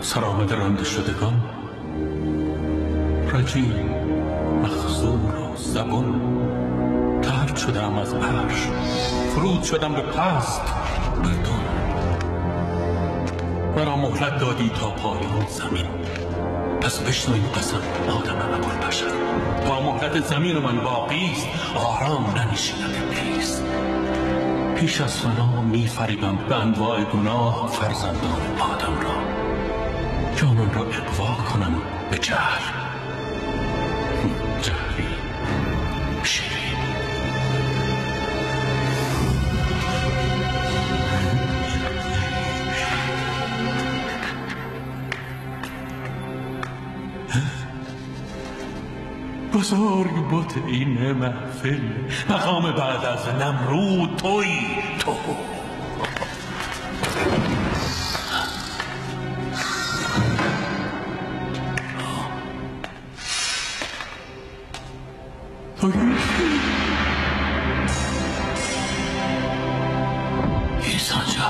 سرآمده رانده شدگان، رجیم مخزون و زبون. طرد شدم از عرش، فرود شدم به پست گردون. مرا مهلت دادی تا پایان زمین، پس بشنوی قسم آدم ابوالبشر. تا مهلت زمین من باقیست، آرام ننشیند ابلیس. پیش از فنا می فریبم به انواع گناه فرزندان آدم را، جانان را اغوا کنم به جهل، جهلی شیرین. بزرگ بت این محفل، مقام بعد از نمرود توی تو. ایسانجا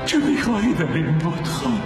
چه میخواهی در این بتخان؟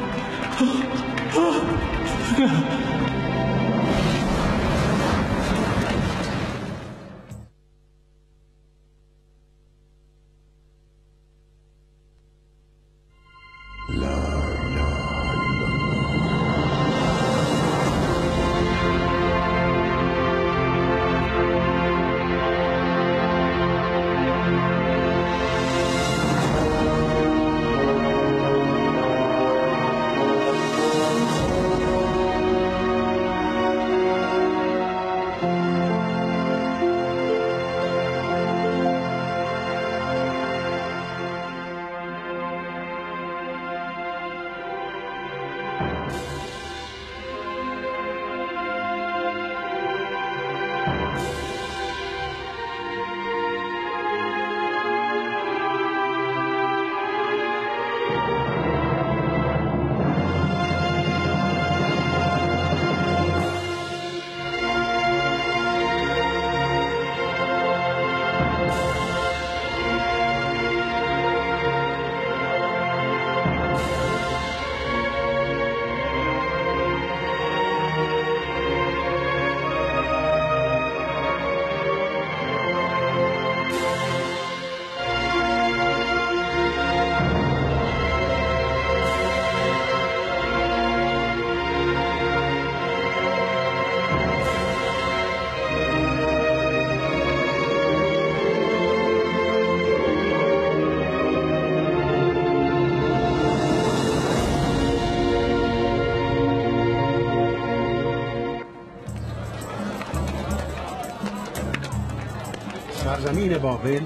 سرزمین بابل،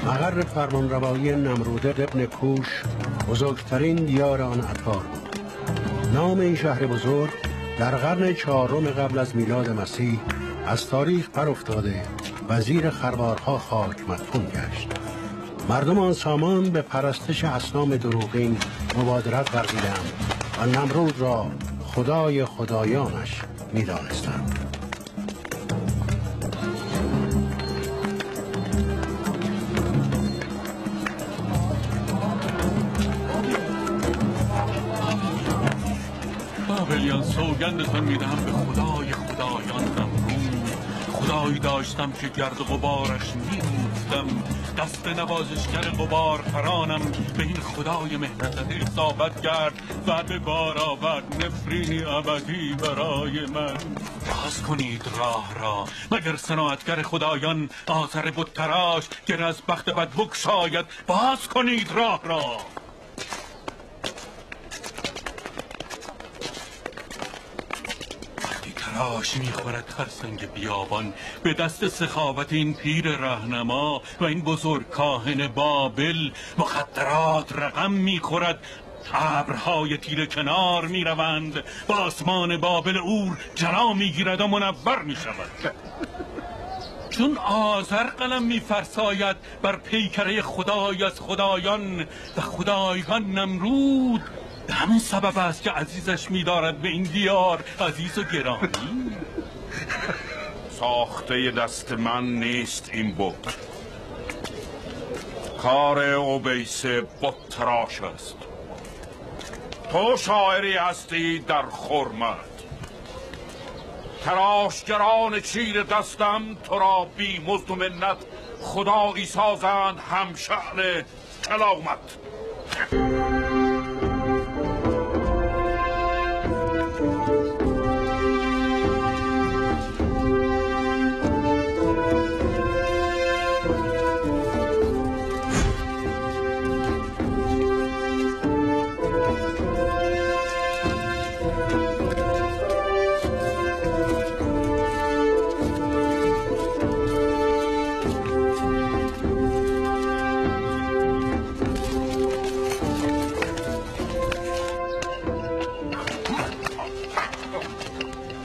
مقر فرمانروایی نمرود ابن کوش، بزرگترین دیار آن ادوار بود. نام این شهر بزرگ در قرن 4 قبل از میلاد مسیح از تاریخ پر افتاده و زیر خروارها خاک مدفون گشت. مردم آن سامان به پرستش اصنام دروغین مبادرت ورزیدند و نمرود را خدای خدایانش می‌دانستند. بابلیان سوگندتان میدهم به خدای خدایان نمرود. خدایی داشتم که گرد غبارش میریختم، دست نوازشگر غبار فرانم به این خدای مهنتت اصابت کرد و به بار آورد نفرینی ابدی برای من. باز کنید راه را، مگر صناعتگر خدایان آثر بت تراش گر از بخت بد بگشاید. باز کنید راه را. تراش میخورد خرسنگ بیابان به دست سخاوت این پیر راهنما و این بزرگ کاهن بابل. مخدرات رقم میخورد، ابرهای تیره کنار میروند، با آسمان بابل اور جلا میگیرد و منور میشود. چون آذر قلم میفرساید بر پیکره خدای از خدایان و خدایان نمرود، به همین سبب است که عزیزش می‌دارد به این دیار عزیز و گرامی. ساخته دست من نیست این بت. کار اوبیس بطراش است. تو شاعری هستی در خرمت. تراشگران چیر دستم تو را بی مزد و منت خدایی سازند همشأن کلامت.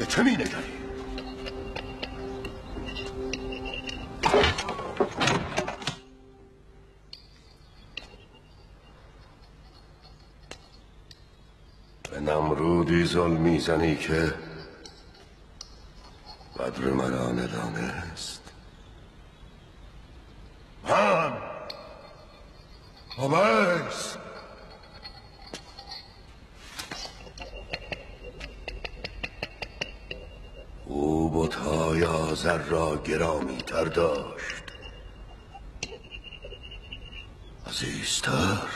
چه می نگری؟ به نمرودی ظلم میزنی که قدر مرا ندانست. من اویس او بت‌های آذر را گرامی تر داشت، عزیزتر.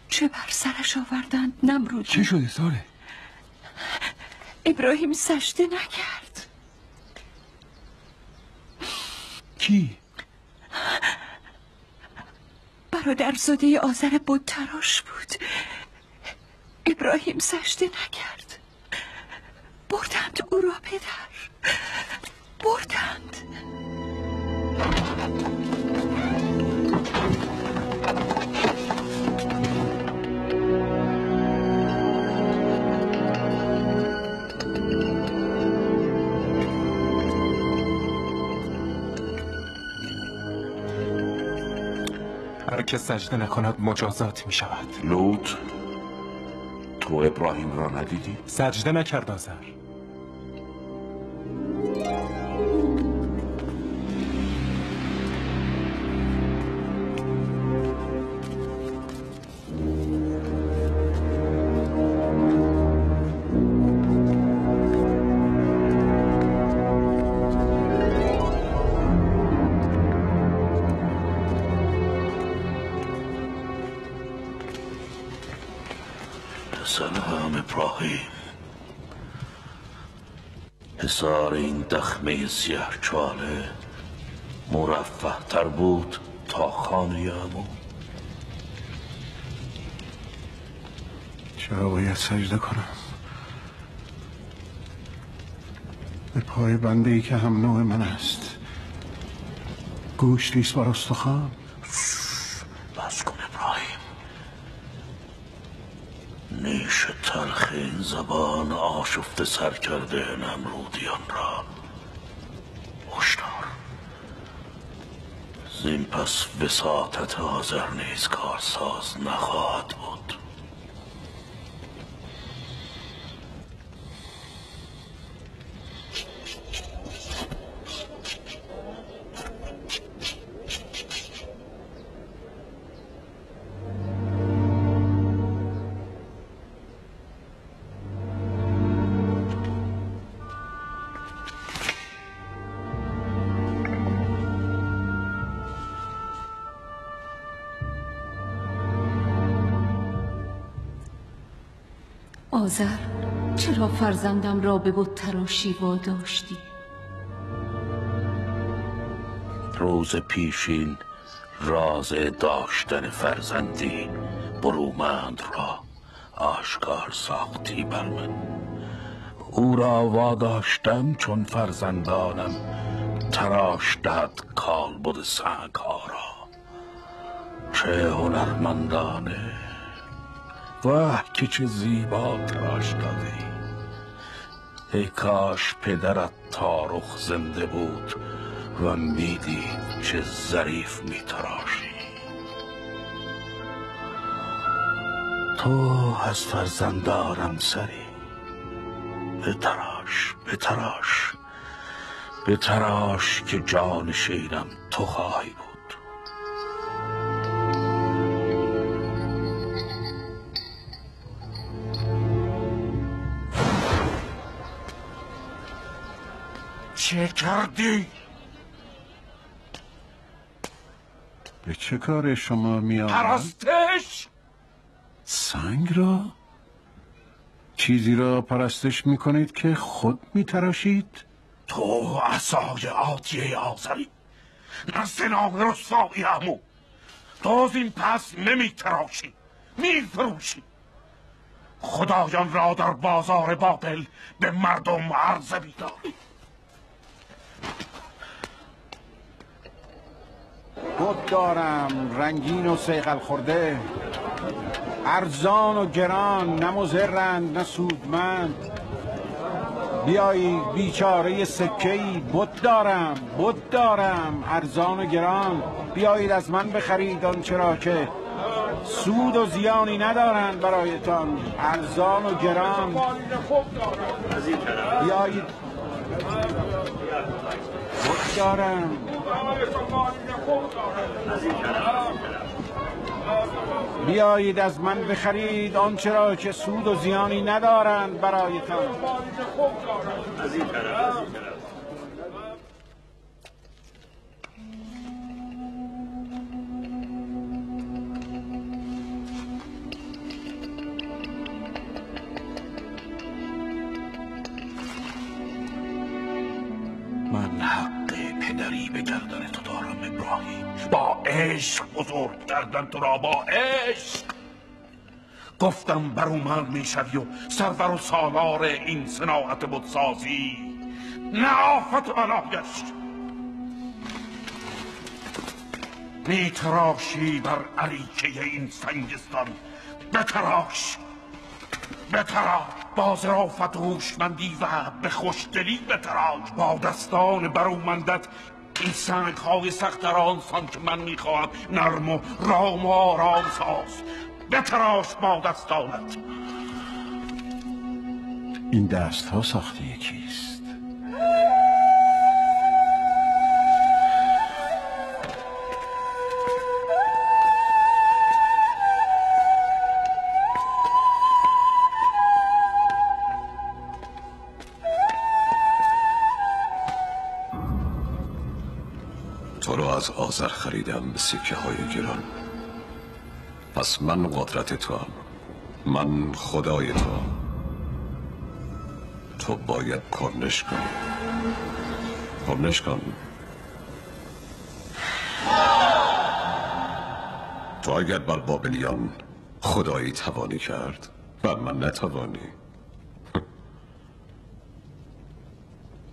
چه بر سرش آوردند نمرود؟ چی شده ساره؟ ابراهیم سجده نکرد. کی؟ برادرزاده آذر بت‌تراش بود. ابراهیم سجده نکرد. بردند او را پدر، بردند. هر که سجده نکند مجازات می شود. لوط، تو ابراهیم را ندیدی؟ سجده نکرد آذر. سلام ابراهیم. حصار این دخمه سیاه چاله مرفه تر بود تا خانه عمو. چرا باید سجده کنم؟ به پای بنده ای که هم نوع من است. گوشتیست بر استخوان. بس کن ابراهیم. نیش تلخ این زبان آشفته سر کرده نمرودیان را هشدار. زین پس وساطت آذر نیز کارساز نخواهد بود. آذر، چرا فرزندم را به بت تراشی واداشتی؟ روز پیشین راز داشتن فرزندی برومند را آشکار ساختی بر من. او را واداشتم چون فرزندانم تراش دهد کالبد سنگ‌ها را. چه هنرمندانه، واه که چه زیبا تراش داده ای. کاش پدرت تارخ زنده بود و میدید چه ظریف میتراشی. تو از فرزندانم سری. بتراش بتراش بتراش که جان شیرم تو خواهی بود. چه کردی؟ به چه کار شما می آمد؟ پرستش؟ سنگ را؟ چیزی را پرستش می کنید که خود می تراشید؟ تو عصای آتیه آذری، نه زنان رسوایی عمو. تو از این پس نمی تراشی، می فروشی. خدایان را در بازار بابل به مردم عرضه بیداری. بت دارم رنگین و صیقل خورده، ارزان و گران، نه مضرند نه سودمند. بیایی بیچاره سکه‌ای، بت دارم ارزان و گران. بیایید از من بخرید آنچه را که سود و زیانی ندارند برایتان، ارزان و گران. بیایید بت دارم. بیایید از من بخرید آنچه را که سود و زیانی ندارند برایتان. من حق پدری به گردن تو دارم ابراهیم. با عشق بزرگ کردن تو را، با عشق. گفتم برومند میشوی و سرور و سالار این صناعت بتسازی، نه آفت و بلایش. میتراشی بر عریکه این سنگستان. بتراش بتراش با ظرافت و هوشمندی و به خوشدلی بتراش. با دستان برومندت این سنگ های سخت در آنسان که من میخواهم نرم و رام و آرام ساز. بتراش با دستانت. این دست ها ساخته کیست؟ تو رو از آذر خریدم به سکه های گران. پس من قدرت تو هم، من خدای تو هم. تو باید کرنش کنی. کرنش کن. تو اگر بر بابلیان خدایی توانی کرد، بر من نتوانی.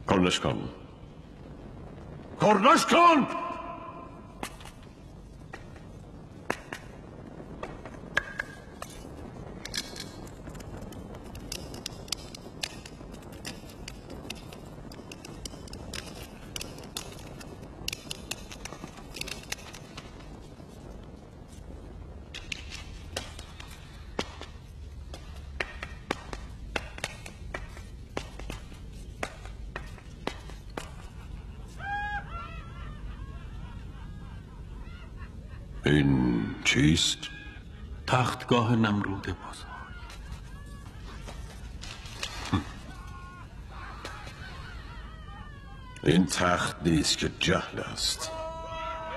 کرنش کن. کرنش کن. این چیست؟ تختگاه نمرود بزرگ. این تخت نیست که جهل است.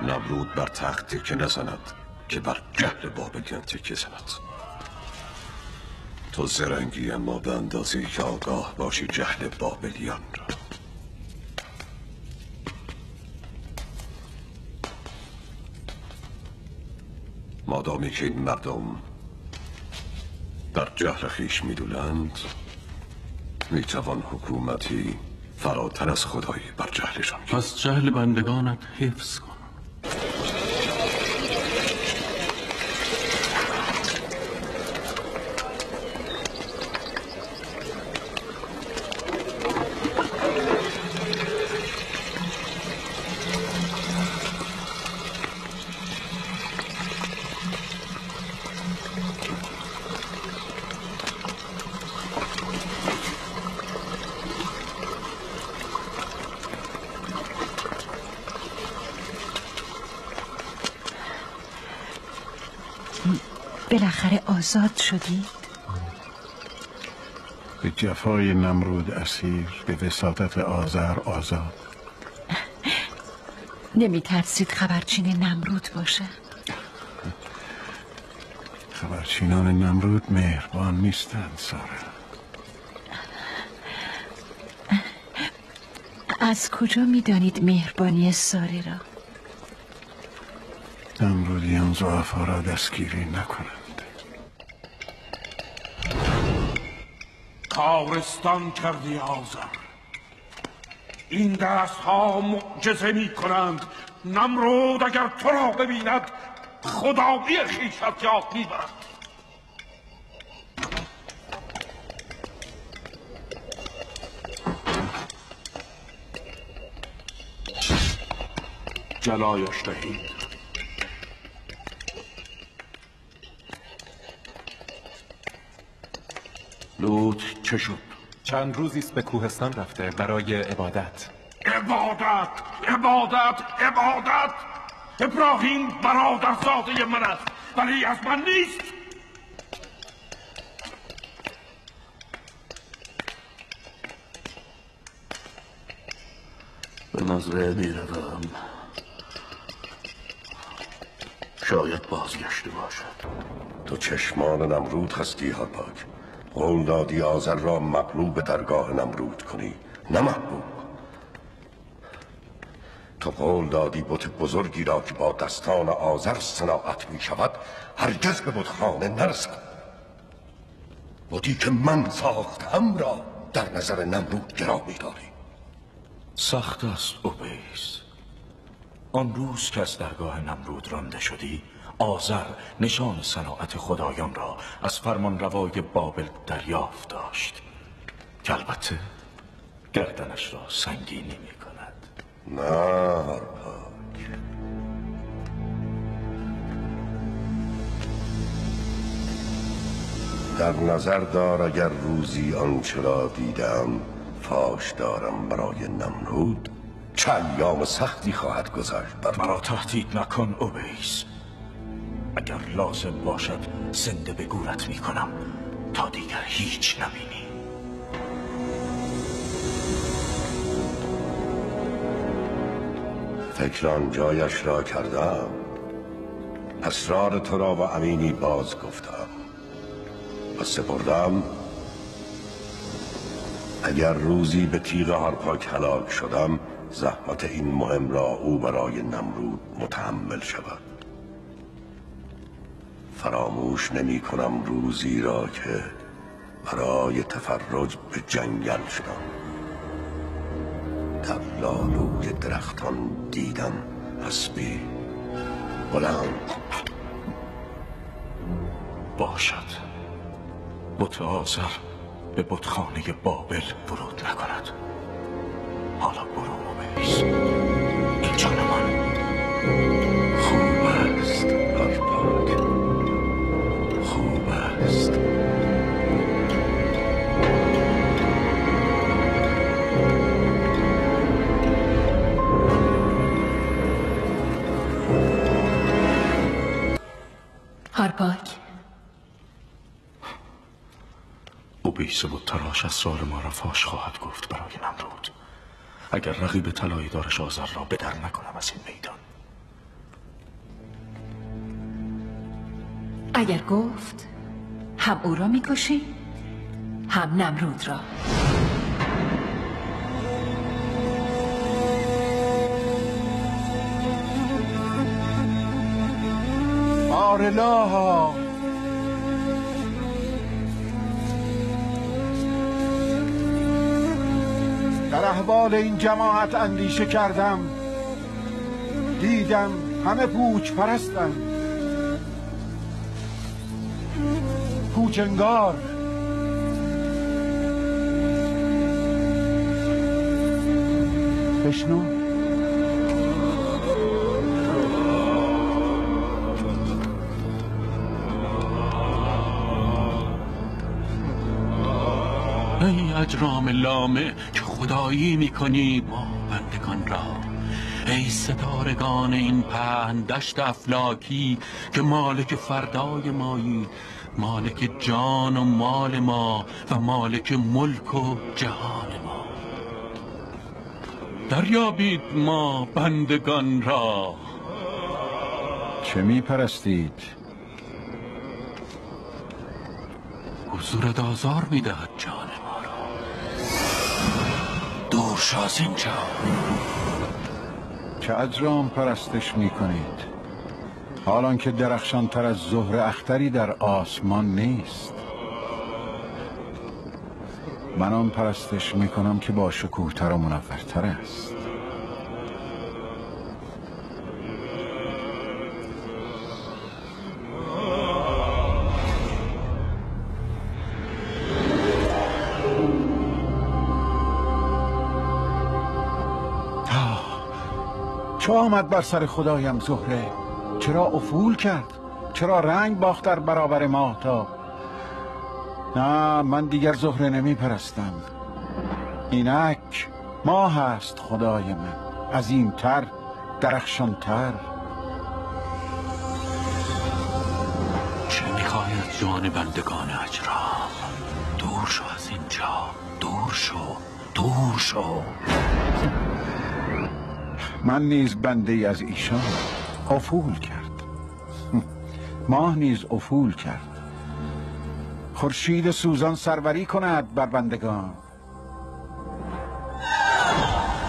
نمرود بر تخت تکه نزند که بر جهل بابلیان تکه زند. تو زرنگی، اما به اندازه‌ای که آگاه باشی جهل بابلیان را. مادامی که این مردم در جهل خیش میدونند، میتوان حکومتی فراتر از خدایی بر جهلشان کرد. پس جهل بندگانت حفظ کن. بالاخره آزاد شدید؟ به جفای نمرود اسیر، به وساطت آذر آزاد. نمی ترسید خبرچین نمرود باشه؟ خبرچینان نمرود مهربان نیستند سارا. از کجا می دانید مهربانی ساره را؟ نمرودیان ضعفا را دستگیری نکنند. کارستان کردی آذر. این دست ها معجزه می کنند. نمرود اگر تو را ببیند خدایی خویشت یاد می برد. جلایش دهید. لوط چه شد؟ چند روزی است به کوهستان رفته برای عبادت. عبادت عبادت عبادت. ابراهیم برادرزاده من است ولی از من نیست. به مزرعه می روم. شاید بازگشته باشد. تو چشمان نمرود هستی هارپاک. قول دادی آذر را مغلوب درگاه نمرود کنی، نه محبوب. تو قول دادی بت بزرگی را که با دستان آذر صناعت می شود هرگز به بتخانه نرسد. بتی که من ساختم را در نظر نمرود گرامی داری. سخت است اویس. آن روز که از درگاه نمرود رانده شدی، آذر نشان صناعت خدایان را از فرمانروای بابل دریافت داشت که البته گردنش را سنگینی می کند. نه هارپاک، در نظر دار اگر روزی آنچه را دیدم فاش دارم برای نمرود، چه ایام سختی خواهد گذشت بر مرا تهدید نکن اویس. اگر لازم باشد زنده به گورت می کنم تا دیگر هیچ نبینی. فکر آن جایش را کردم. اسرار تو را و امینی باز گفتم و سپردم. اگر روزی به تیغ هارپاک هلاک شدم، زحمت این مهم را او برای نمرود متحمل شود. فراموش نمی کنم روزی را که برای تفرج به جنگل شدم. در لالوی درختان دیدم اسبی بلند. باشد بت آذر به بتخانه بابل ورود نکند. حالا برو اویس. این جان من. خوب است هارپاک، خوب است. هارپاک، اویس بود تراش اسرار ما را فاش خواهد گفت برای نمرود. اگر رقیب طلایی دارش آذر را به در نکنم از این میدان. اگر گفت هم او را میکشی؟ هم نمرود را. آرلاها در احوال این جماعت اندیشه کردم، دیدم همه پوچ پرستن، پوچنگار. بشنو. ای اجرام لامه که خدایی میکنی ما بندگان را، ای ستارگان این پهن دشت افلاکی که مالک فردای مایی، مالک جان و مال ما و مالک ملک و جهان ما. دریابید ما بندگان را. چه می پرستید؟ حضورت آزار میدهد جان ما را. دور شو از اینجا. چه اجرام پرستش می کنید؟ حالان که درخشان تر از زهر اختری در آسمان نیست. من آن پرستش می کنم که با شکوه‌تر و منورتر است. چه آمد بر سر خدایم زهره؟ چرا افول کرد؟ چرا رنگ باخت در برابر ماهتاب؟ نه، من دیگر زهره نمی پرستم. اینک ماه است خدای من، عظیمتر، درخشانتر. چه میخوای از جان بندگان اجرام؟ دور شو از اینجا. دور شو. دور شو. من نیز بنده ای از ایشان. افول کرد. ماه نیز افول کرد. خورشید سوزان سروری کند بر بندگان.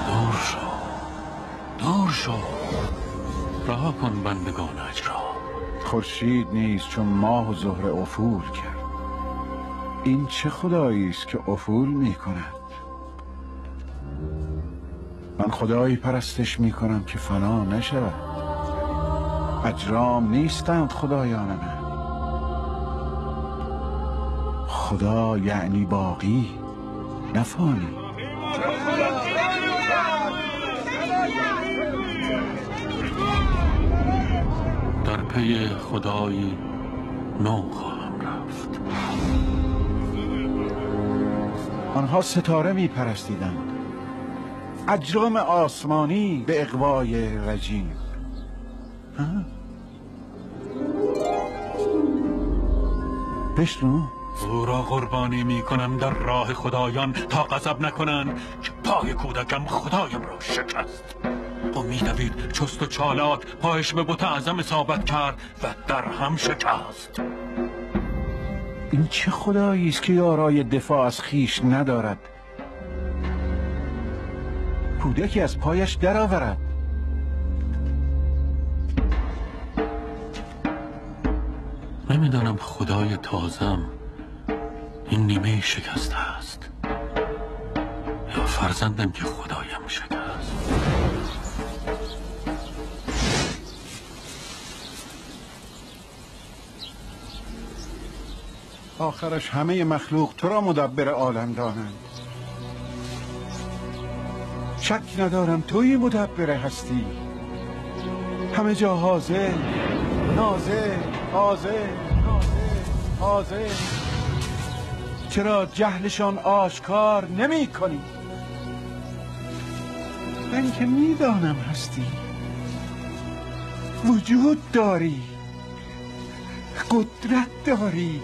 دور شو. دور شو. رها کن بندگان اجرام. خورشید نیز چون ماه و زهره افول کرد. این چه خدایی است که افول می کند؟ من خدایی پرستش می کنم که فنا نشود. اجرام نیستند خدایان من. خدا یعنی باقی، نه فانی. در پی خدایی نو خواهم رفت. آنها ستاره می پرستیدند، اجرام آسمانی به اغوای رجیم. بشنو. او را قربانی می کنم در راه خدایان تا غضب نکنند که پای کودکم خدایم را شکست. و می دوید چست و چالاک پایش به بت اعظم اصابت کرد و در هم شکست. این چه خدایی است که یارای دفاع از خیش ندارد؟ کودکی از پایش درآورد. نمیدانم خدای تازم این نیمه شکسته است یا فرزندم که خدایم شکست. آخرش همه مخلوق تو را مدبر عالم دانند. شک ندارم تویی مدبر هستی. همه جا حاضر، ناظر، حاضر، حاضر. چرا جهلشان آشکار نمی کنی؟ من که میدانم هستی، وجود داری، قدرت داری.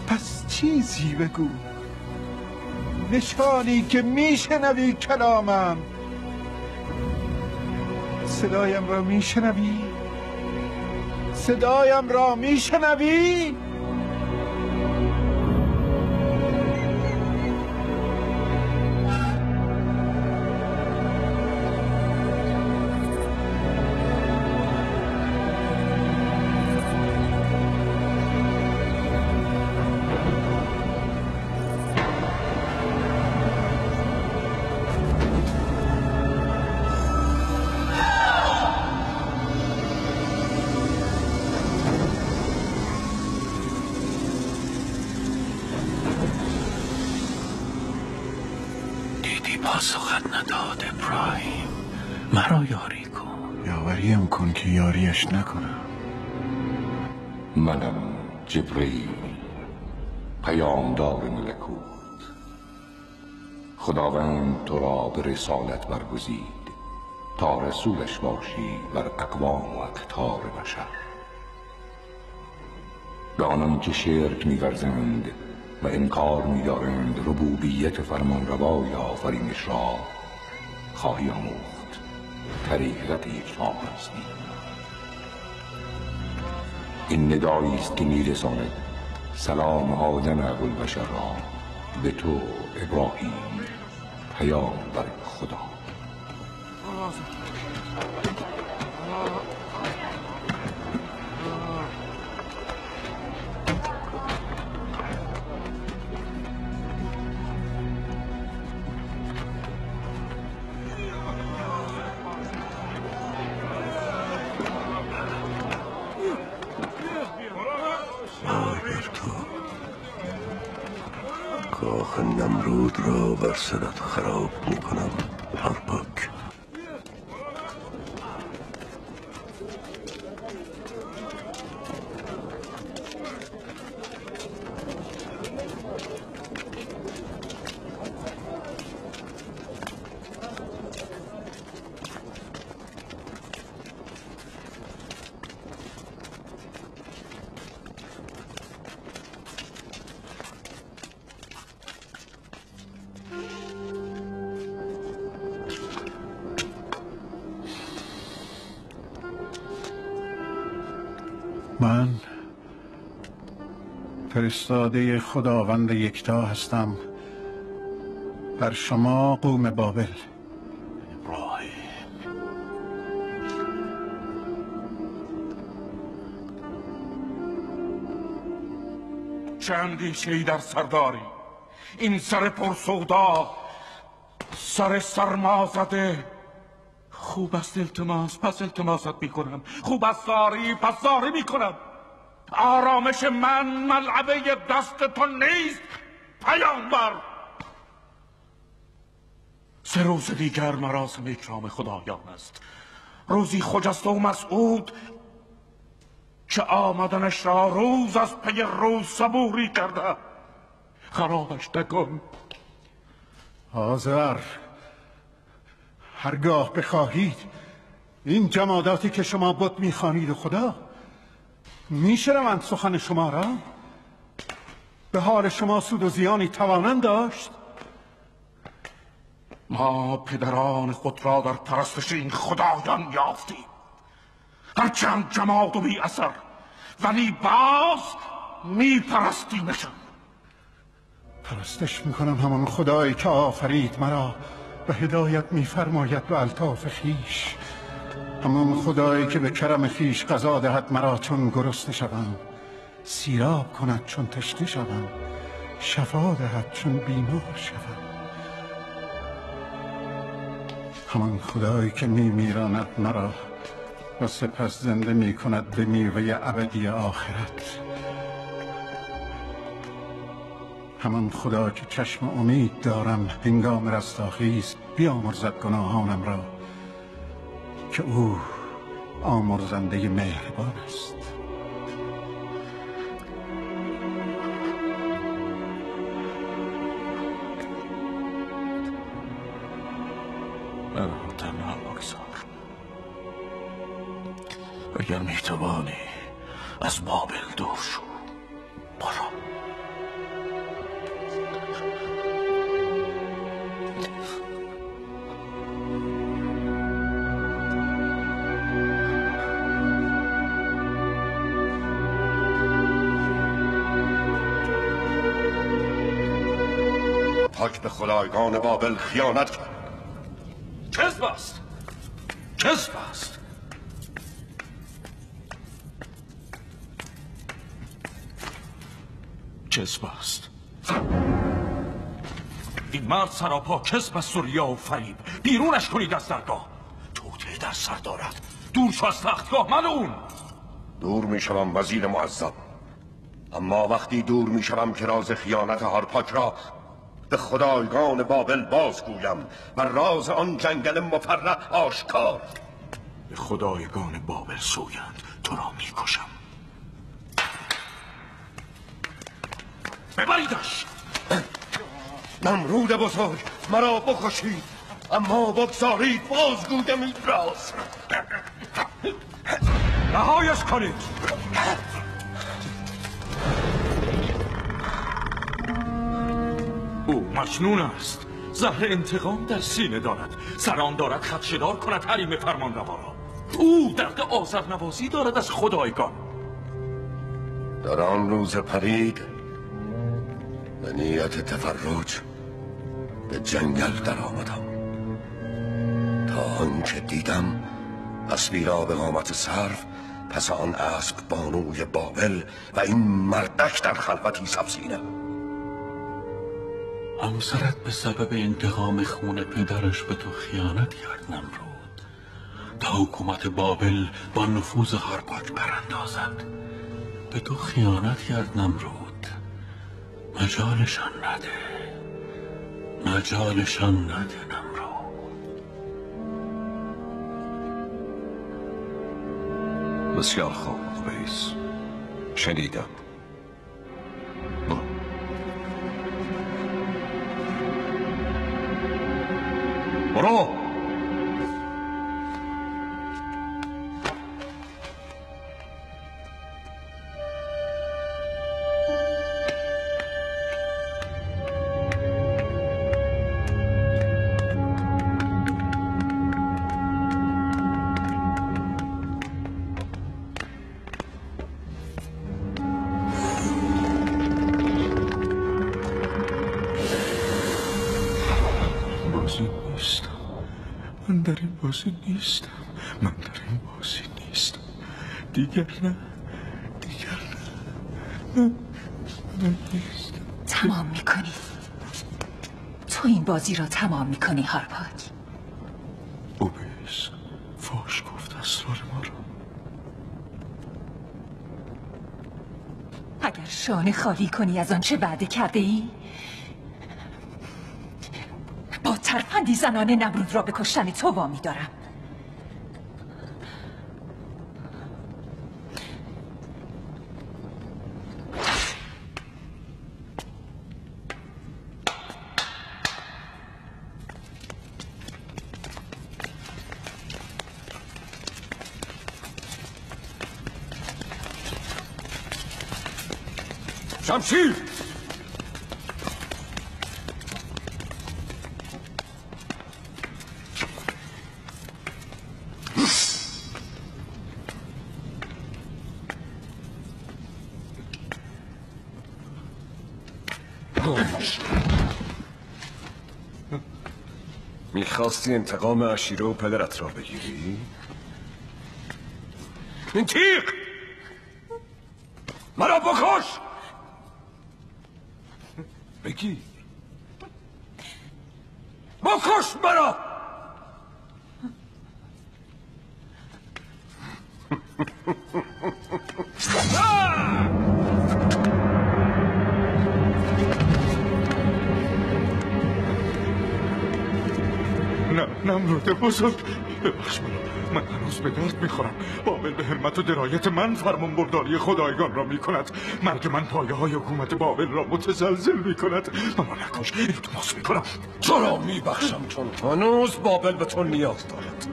پس چیزی بگو، نشانی که میشنوی کلامم. صدایم را میشنوی؟ صدایم را میشنوی؟ پاسخت نداد ابراهیم. مرا یاری کن. یاوریم کن که یاریش نکنم. منم جبرئیل، پیامدار ملکوت. خداوند تو را به رسالت برگزید تا رسولش باشی بر اقوام و اقطار بشر، به آنان که شرک می‌ورزند و انکار می‌دارند ربوبیت فرمانروای آفرینش را خواهی آموخت. طریقت یکتا هستی. این ندایی است که می‌رساند سلام آدم ابوالبشر را به تو ابراهیم، پیامبر خدا. کاخ نمرود را بر سرت خراب میکنم هارپاک. من فرستاده خداوند یکتا هستم بر شما قوم بابل. چه اندیشه‌ای در سر داری؟ این سر پرسودا، سر سرما زده. خوب است التماس، پس التماست میکنم. خوب است زاری، پس زاری میکنم. آرامش من ملعبه دست تو نیست پیامبر. 3 روز دیگر مراسم اکرام خدایان است. روزی خجسته و مسعود که آمدنش را روز از پی روز صبوری کرده. خرابش نکن. آذر، هرگاه بخواهید این جماداتی که شما بت میخوانید خدا میشنوند سخن شما را؟ به حال شما سود و زیانی توانند داشت؟ ما پدران خود را در پرستش این خدایان یافتیم، هرچند جماد و بی اثر، ولی باز میپرستیمشان. پرستش میکنم همان خدایی که آفرید مرا و هدایت میفرماید به الطاف خیش، همان خدایی که به کرم خیش غذا دهد مرا چون گرسنه شوم، سیراب کند چون تشنه شوم، شفا دهد چون بیمار شوم. همان خدایی که میمیراند مرا و سپس زنده میکند به میوه ابدی آخرت. همان خدا که چشم امید دارم هنگام رستاخیز بیامرزد گناهانم را، که او آمرزنده مهربان است. مرا تنها بگذار. اگر میتوانی از بابل دور شو. برو. پاک به خدایگان بابل خیانت کرد. کذب است، کذب است. کذب است. این مرد سراپا کذب است و ریا و فریب. بیرونش کنید از درگاه. توطئه در سر دارد. دور شو از تختگاه ملعون. دور میشوم وزیر معظم، اما وقتی دور میشوم که راز خیانت هارپاک را به خدایگان بابل بازگویم و راز آن جنگل مفرح آشکار. به خدایگان بابل سوگند تو را میکشم. ببریدش. نمرود بزرگ مرا بکشید، اما بگذارید بازگویم این راز. رهایش کنید. او مجنون است. زهر انتقام در سینه دارد. سران دارد خدشه‌دار کند حریم فرمانروا را. او درد آذرنوازی دارد از خدایگان. در آن روز پرید به نیت تفرج به جنگل در آمدم تا آنچه دیدم اسبی را به قامت سرو، پس آن اسب بانوی بابل و این مردک در خلوتی سبزینه. همسرت به سبب انتقام خون پدرش به تو خیانت کرد نمرود، تا حکومت بابل با نفوذ هارپاک براندازد. به تو خیانت کرد نمرود. مجالشان نده، مجالشان نده نمرود. بسیار خوب اویس، شنیدم. برو. من در این بازی نیستم. من در این بازی نیستم. دیگر نه. دیگر نه. من نیستم. تمام میکنی. تو این بازی را تمام میکنی هارپاک. اوبیس فاش گفت اسرار ما را. اگر شانه خالی کنی از آنچه وعده کرده ای، با ترفندی زنان نمرود را به کشتن تو وامی دارم. شمشیر! میخواستی انتقام عشیره و پدرت را بگیری؟ این تیغ مرا بکش! بگیر، بکش مرا! نه نمرود بزرگ، ببخش من هنوز به درد میخورم. بابل به همت و درایت من فرمان برداری خدایگان را میکند. مرگ من پایه های حکومت بابل را متزلزل میکند. مرا نکش، التماس میکنم. تو را میبخشم چون هنوز بابل به تو نیاز دارد.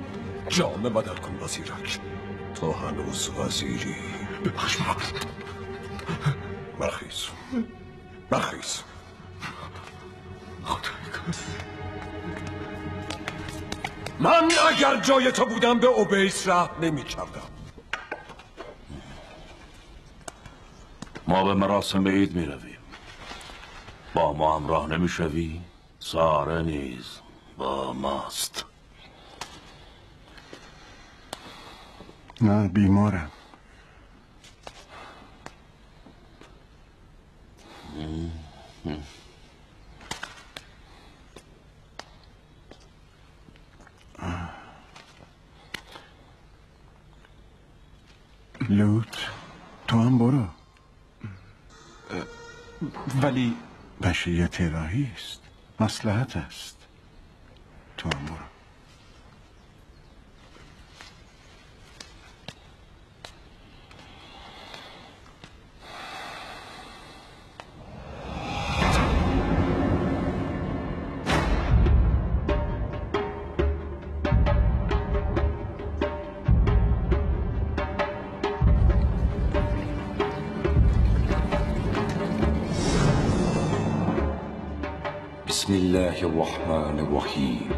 جامه بدل کن وزیرک، تو هنوز وزیری. ببخش مرا. برخیز، برخیز. خدایگان، من اگر جای تو بودم به اوبیس رحم نمی کردم. ما به مراسم عید می رویم. با ما همراه نمی شوی؟ ساره نیز با ماست. نه بیمارم. لوت تو هم برو. ولی بشریت الهی است. مصلحت است. تو هم برو. بسم الله الرحمن الرحيم.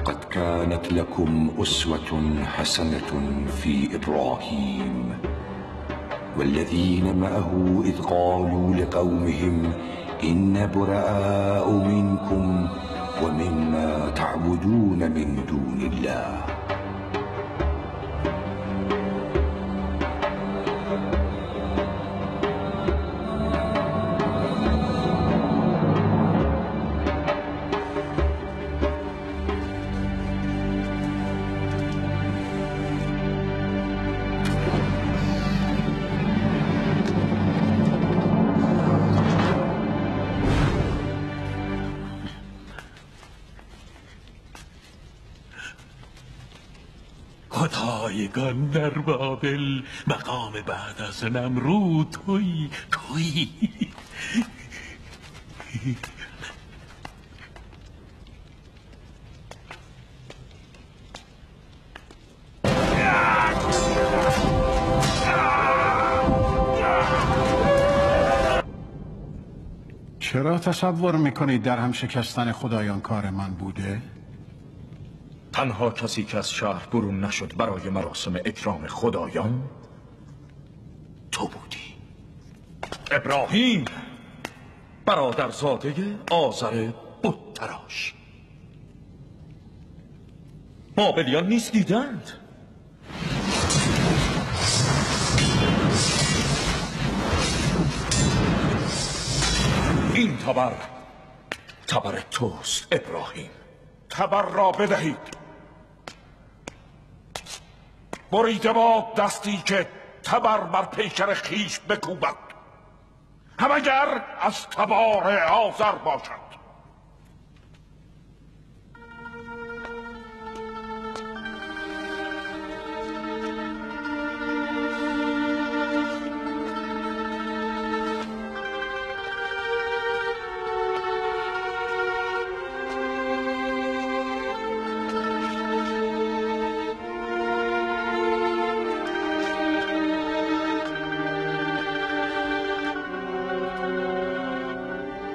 قد كانت لكم أسوة حسنة في إبراهيم والذين معه إذ قالوا لقومهم إنا براء منكم ومما تعبدون من دون الله. خدایگان در بابل، مقام بعد از نمرود توی. چرا تصور میکنید در هم شکستن خدایان کار من بوده؟ تنها کسی که از شهر برون نشد برای مراسم اکرام خدایان تو بودی. ابراهیم، برادرزاده آزر بت‌تراش. بابلیان نیز دیدند. این تبر توست ابراهیم. تبر را بدهید. بریده باد دستی که تبر بر پیکر خیش بکوبد، هم اگر از تبار آذر باشد.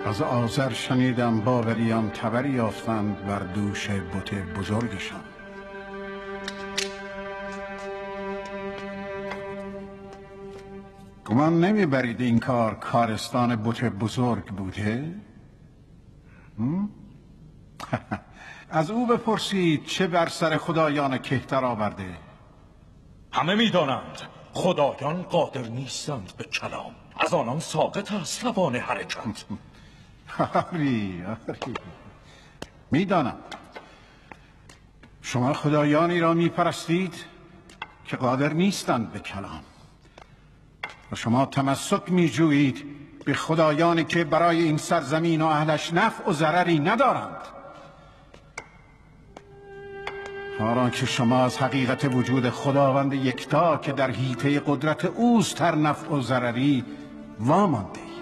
از آذر شنیدم بابلیان تبری یافتند بر دوش بت بزرگشان. گمان نمیبرید این کارستان بت بزرگ بوده؟ از او بپرسید چه بر سر خدایان کهتر آورده. همه میدانند خدایان قادر نیستند به کلام، از آنان ساقط است توان حرکت. آری میدانم. شما خدایانی را میپرستید که قادر نیستند به کلام و شما تمسک میجویید به خدایانی که برای این سرزمین و اهلش نفع و ضرری ندارند، حالان که شما از حقیقت وجود خداوند یکتا که در حیطه قدرت اوست هر نفع و ضرری وامانده اید.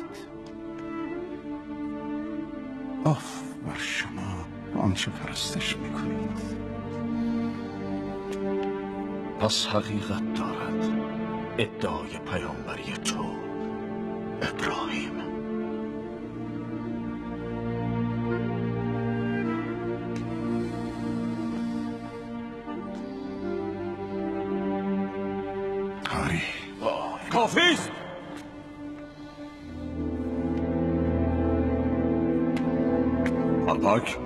آف بر شما آنچه پرستش میکنید. پس حقیقت دارد ادعای پیامبری تو ابراهیم. آری کافیست. پاک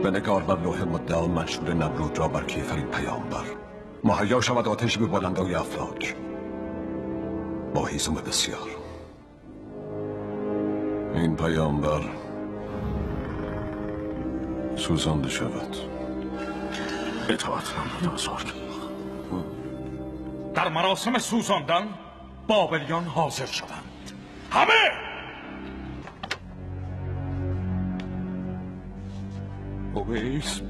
بنگار بر لوح مدعا منشور نمرود را بر کیفرین پیامبر. مهیا شود آتش به بلندای افلاک با هیزم بسیار. این پیامبر سوزانده شود. اطاعت نمود بزرگ. در مراسم سوزاندن بابلیان حاضر شدند. همه اویس،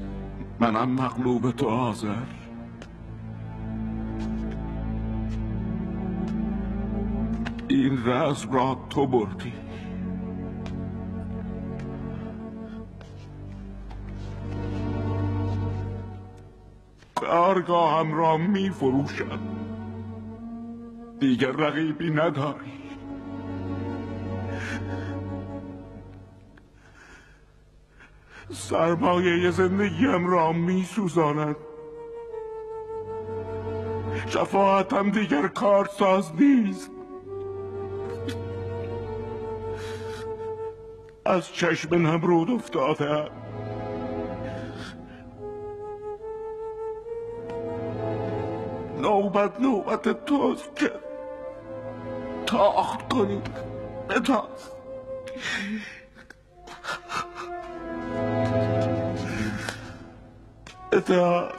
منم مغلوب تو آذر. این رزم را تو بردی. کارگاهم را می فروشم. دیگر رقیبی نداری. سرمایه زندگیم را می سوزاند. شفاعتم دیگر کارساز نیست. از چشم نمرود افتاده. نوبت توست که تاخت کنی. بتاز. بتاز.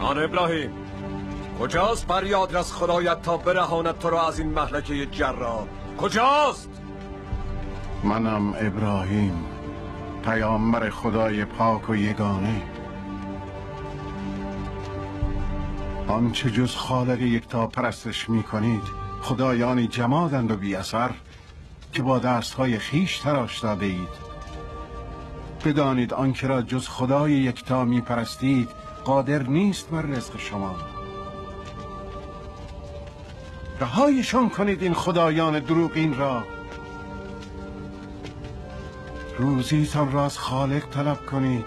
آن ابراهیم، کجاست فریاد از خدایت تا برهاند تو را از این مهلکه جراح؟ کجاست؟ منم ابراهیم، پیامبر خدای پاک و یگانه. آنچه جز خالق یکتا پرستش می کنید خدایانی جمادند و بی اثر که با دستهای خیش تراش داده اید. بدانید آنکه را جز خدای یکتا می پرستید قادر نیست بر رزق شما. رهایشان کنید این خدایان دروغین را. روزیتان را از خالق طلب کنید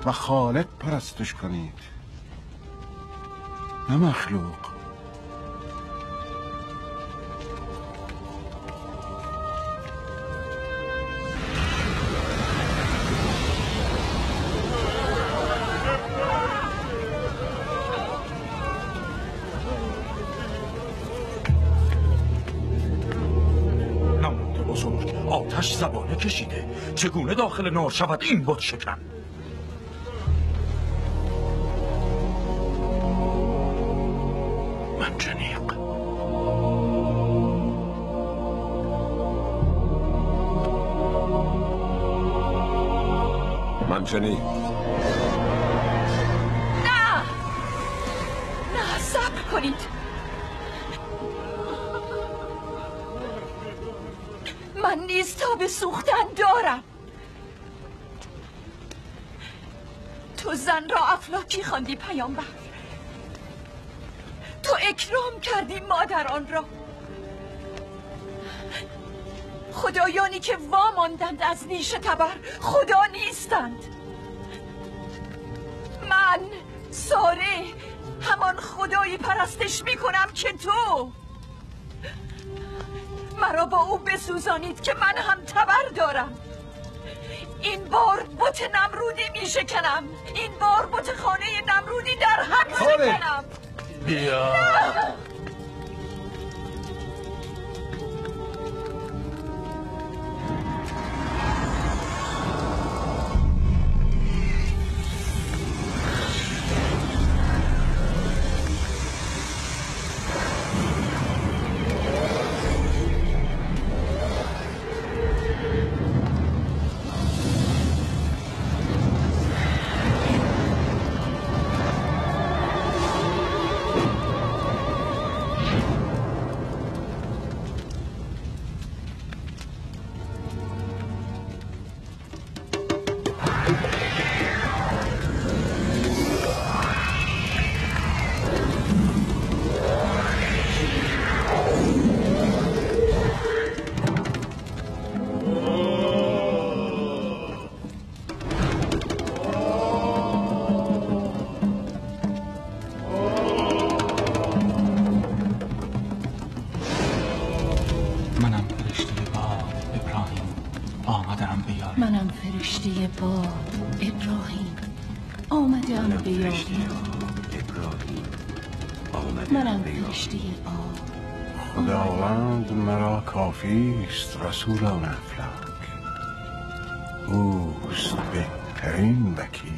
و خالق پرستش کنید، نه مخلوق. آتش زبانه کشیده. چگونه داخل نار شود این بت شکن؟ منجنیق. منجنیق. نه صبر کنید. من نیز تا به سوختن دارم. تو زن را افلاکی خواندی پیامبر. تو اکرام کردی مادران را. خدایانی که واماندند از نیش تبر خدا نیستند. من ساره همان خدایی پرستش میکنم که تو. مرا با او بسوزانید که من هم تبر دارم. این بار بت نمرودی می شکنم. این بار بت خانه نمرودی در هم شکنم. بیا. فرشته باد ابراهیم آمده ام به یاری. منم فرشته باد. خداوند مرا کافی است رسولان افلاک، اوست بهترین وکیل.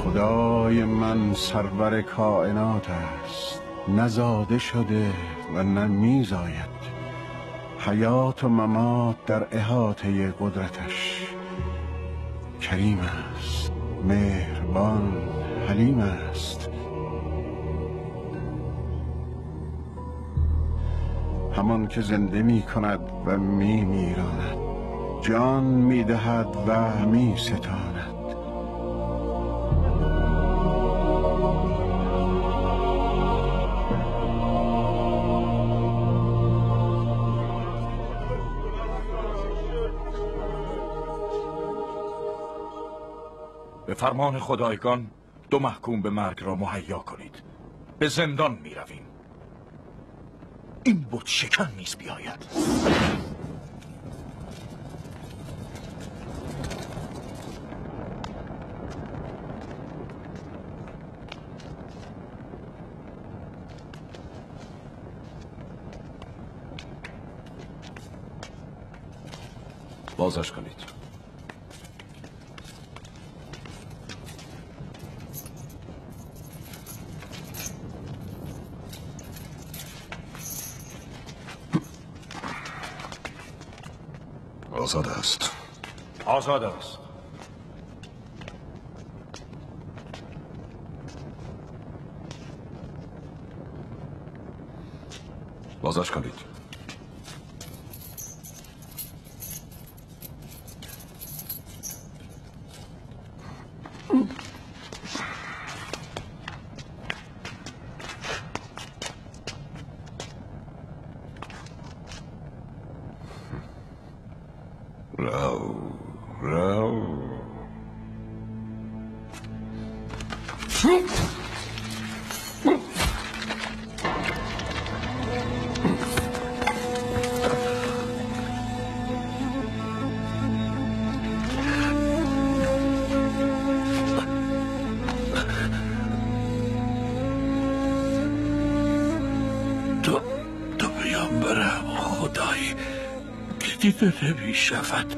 خدای من سرور کائنات است، نزاده شده و نه میزاید. حیات و ممات در احاطه قدرتش. کریم است، مهربان، حلیم است. همان که زنده می کند و می میراند، جان می دهد و می ستاند. به فرمان خدایگان 2 محکوم به مرگ را مهیا کنید. به زندان می رویم. این بت شکن نیز بیاید. بازش کنید. آزاد است. آزاد است. بازش کنید. تو پیامبر خدایی دیده نمی شود.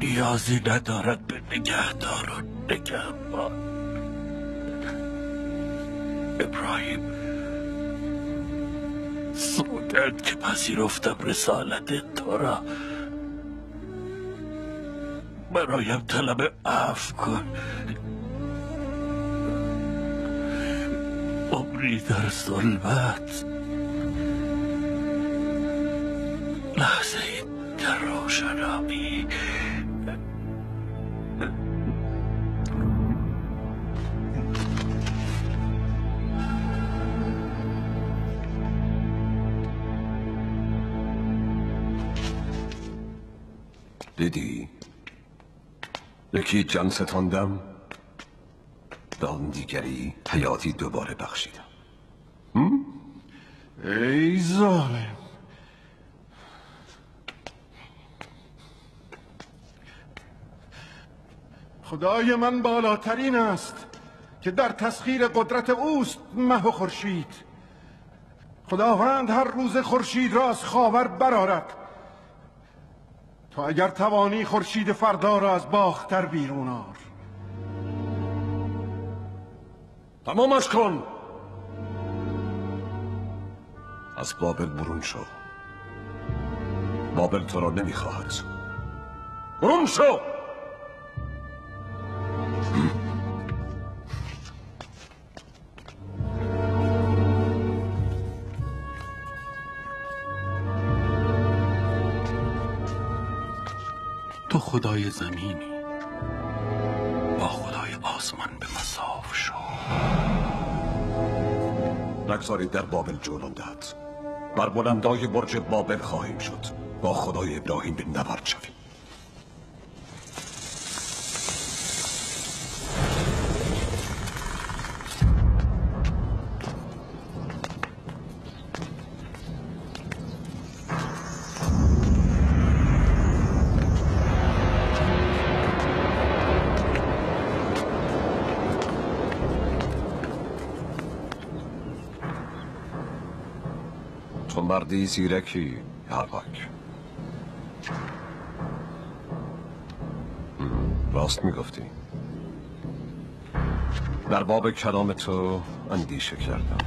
نیازی ندارد به نگهدار و نگهبان. ابراهیم، سودت که پذیرفتم رسالت تو را. برایم طلب عفو کن. عمری در ظلمت، لحظه در روشنایی. دیدی؟ یکی جان ستاندم، به آن دیگری حیاتی دوباره بخشیدم. ای ظالم، خدای من بالاترین است که در تسخیر قدرت اوست مه و خورشید. خداوند هر روز خورشید را از خاور برآرد. تو اگر توانی خورشید فردا را از باختر بیرون آر. تمامش کن. از بابل برون شو. بابل تو را نمیخواهد. برون شو. تو خدای زمینی، با خدای آسمان به مساف شو. نگذارید در بابل جولان دهد. بر بلندای برج بابل خواهیم شد. با خدای ابراهیم به نبرد شویم. تو مردی زیرکی، هربک. راست میگفتی. در باب کلام تو اندیشه کردم.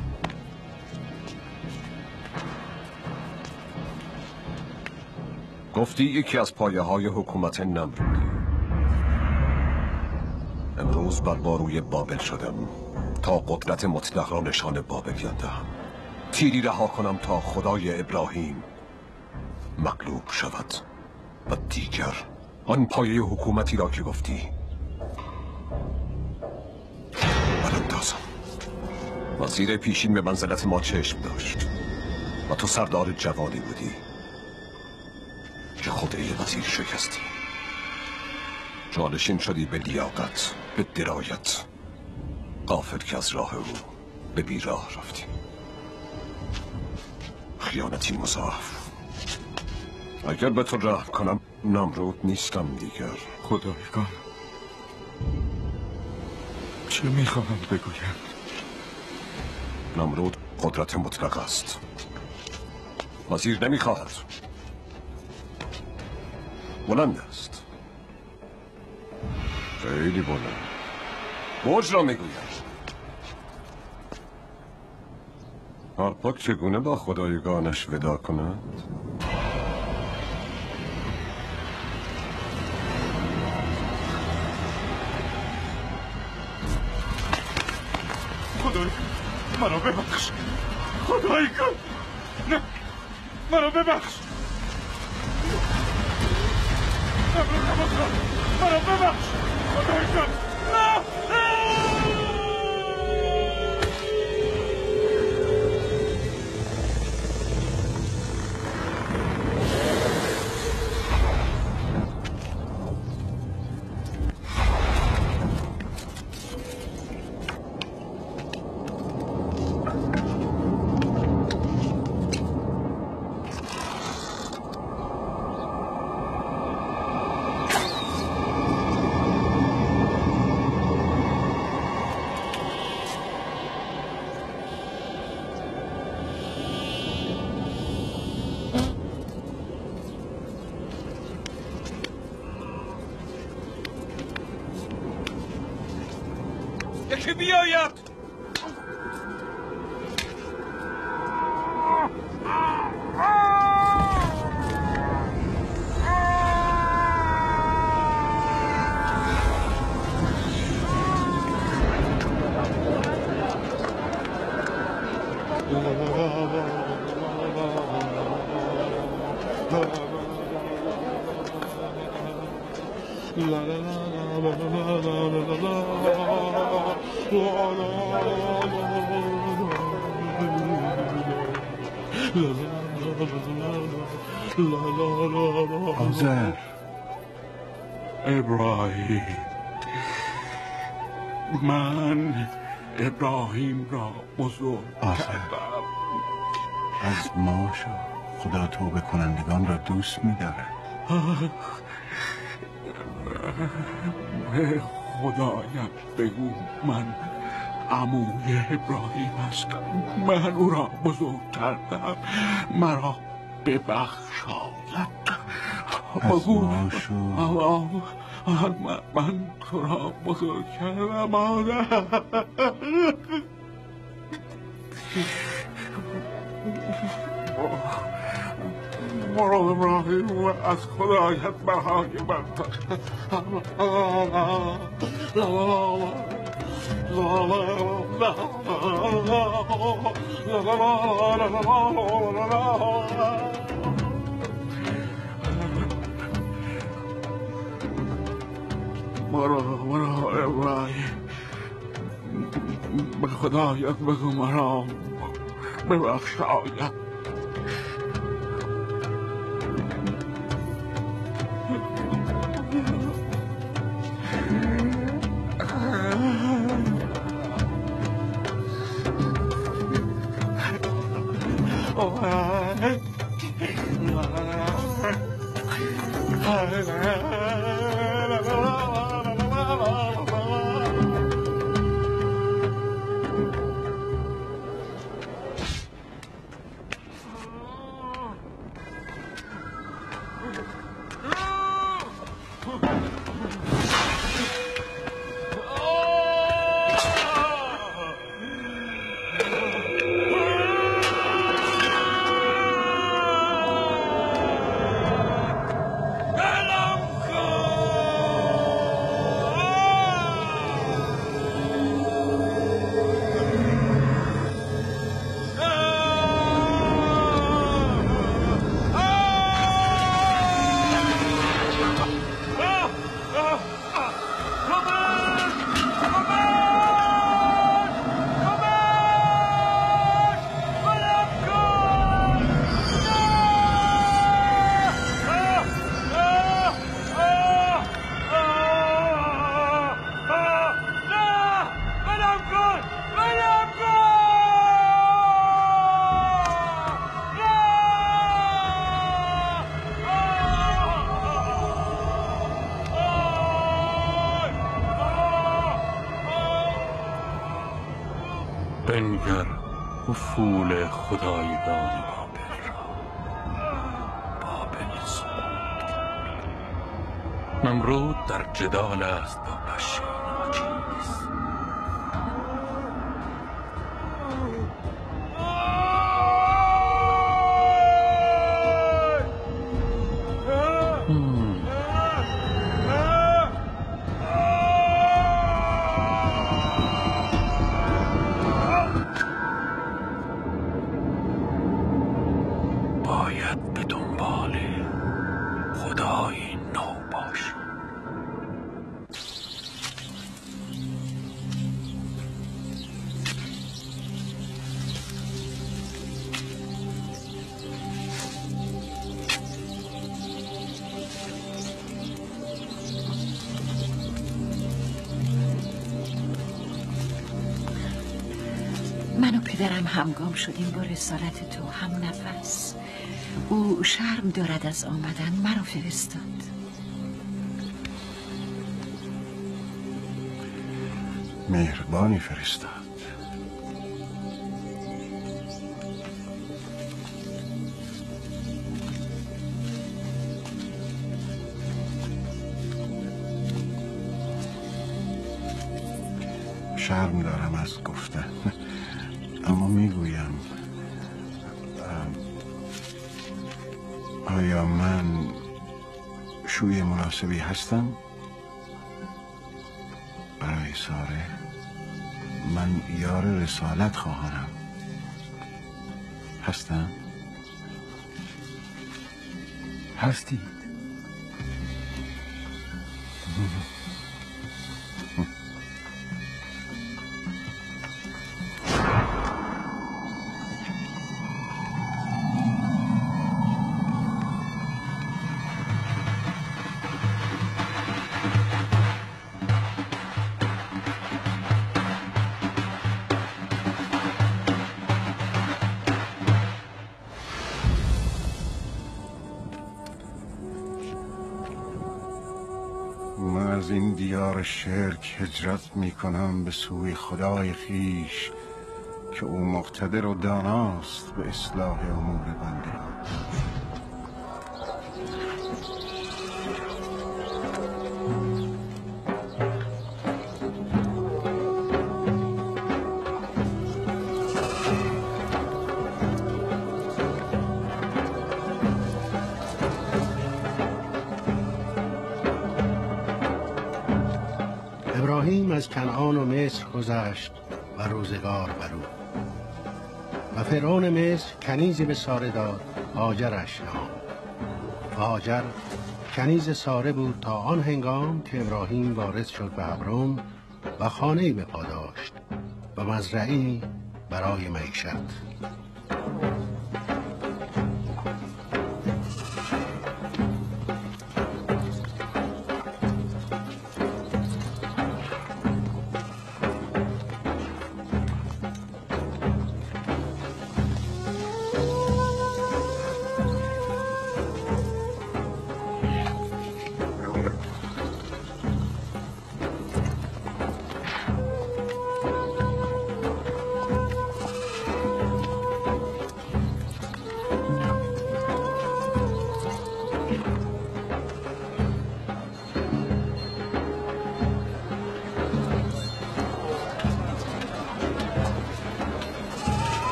گفتی یکی از پایه های حکومت نمرودی. امروز بر باروی بابل شدم تا قدرت مطلق را نشان بابلیان دهم. تیری رها کنم تا خدای ابراهیم مغلوب شود و دیگر آن پایه حکومتی را که گفتی براندازم. وزیر پیشین به منزلت ما چشم داشت و تو سردار جوانی بودی که خدای وزیر شکستی. جانشین شدی به لیاقت، به درایت، غافل که از راه او به بیراه رفتی. خیانتی مضاعف. اگر به تو رحم کنم نمرود نیستم دیگر. خدایگان، چه میخواهم بگویم؟ نمرود قدرت مطلق است. وزیر نمیخواهد. بلند است، خیلی بلند. برج را میگویم. آرپاک چگونه با خدایگانش ودا کند؟ خدای مرا ببخش. خدایگان، نه، مرا ببخش. مرا ببخش. خدایگان، نه. که بیاید. آذر، ابراهیم، من ابراهیم را بزرگ کردم. از ما شو، خدا توبه کنندگان را دوست می‌دارد. به خدایت بگو من عموی ابراهیم هستم. من او را بزرگ کردم، مرا ببخشاید. بگو من تو را بزرگ کردم. برو ابراهیم از خدایت برای من. برو ابراهیم، به خدایت بگو مرا ببخشاید. بنگر افول خدایگان بابل را. بابل نمرود در جدال است با پشه ناچیز. باید به دنبال خدای نو باشی. من و پدرم همگام شدیم با رسالت تو هم نفس. او شرم دارد از آمدن، مرا فرستاد. مهربانی فرستاد. شرم دارم از گفتن، اما میگویم. آیا من شوی مناسبی هستم برای ساره؟ من یار رسالت خواهرم. هستم؟ هستید. من از این دیار شرک هجرت می کنم به سوی خدای خیش که او مقتدر و داناست به اصلاح امور بنده. ابراهیم از کنعان و مصر گذشت و روزگار بر او و فرعون مصر کنیزی به ساره داد، هاجرش نام. و هاجر کنیز ساره بود تا آن هنگام که ابراهیم وارد شد به حبرون و خانه‌ای به پا داشت و مزرعی برای معیشت.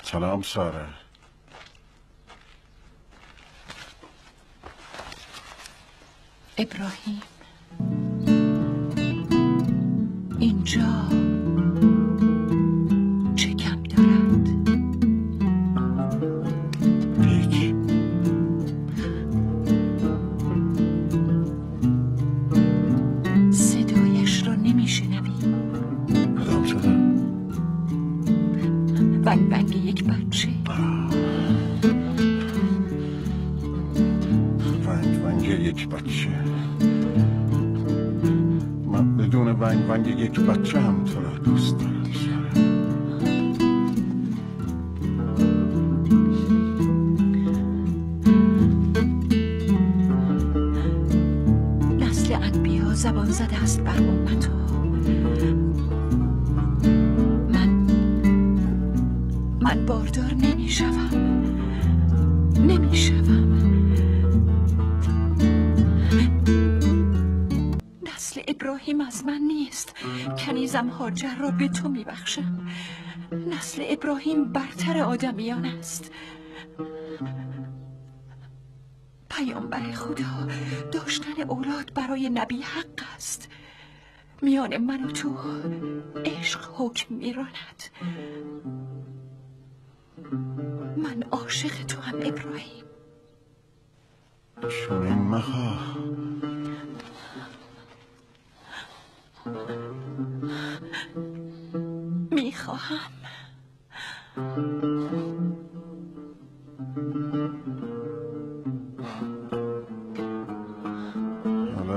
سلام ساره. ابراهیم، اینجا چه کم دارد؟ هیچ. صدایش را نمیشنوی؟ کدام صدا؟ ونگ ونگ یک بچه. ونگ ونگ یک بچه. من بدون ونگ ونگ یک بچه هم تو را دوست دارم. نسل انبیا زبان زده است بر امتها. من باردار نمیشوم. نسل ابراهیم از من نیست. کنیزم هاجر را به تو میبخشم. نسل ابراهیم برتر آدمیان است. پیامبر خدا، داشتن اولاد برای نبی حق است. میان من و تو عشق حکم میراند. من عاشق تو هم ابراهیم. چنین مخواه. میخواهم.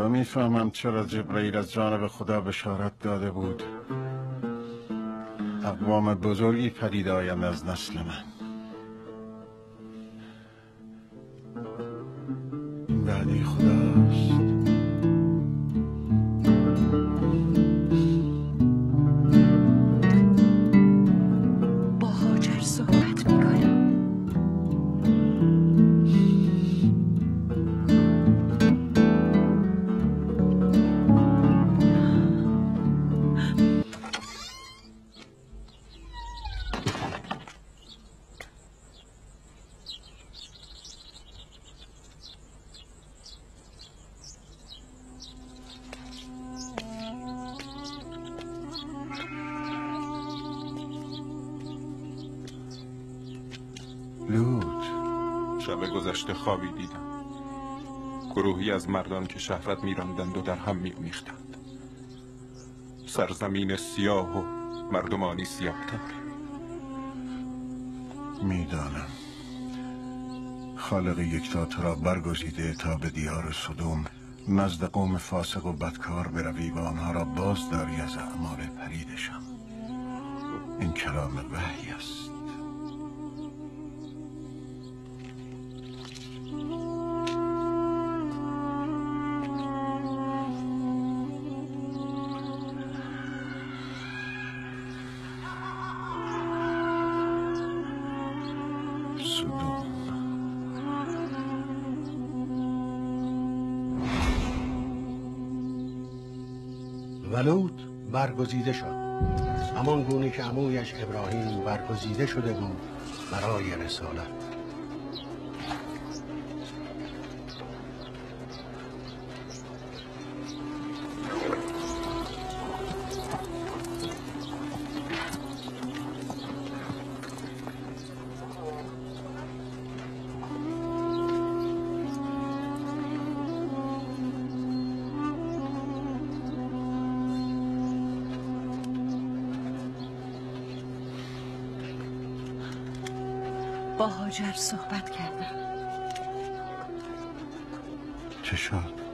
حالا میفهمم چرا جبرئیل از جانب خدا بشارت داده بود اقوام بزرگی پدید آیند از نسل من. این وعده خداست. با هاجر صحبت میکنم. شب گذشته خوابی دیدم. گروهی از مردان که شهرت می‌راندند و در هم می‌آمیختند. سرزمین سیاه و مردمانی سیاه‌تر. میدانم خالق یکتا تو را برگزیده تا به دیار سدوم نزد قوم فاسق و بدکار بروی و آنها را باز داری از اعمال پریدشان. این کلام وحی است. ولوط برگزیده شد، همان گونه که عمویش ابراهیم برگزیده شده بود برای رسالت. با هاجر صحبت کردم. چه شد؟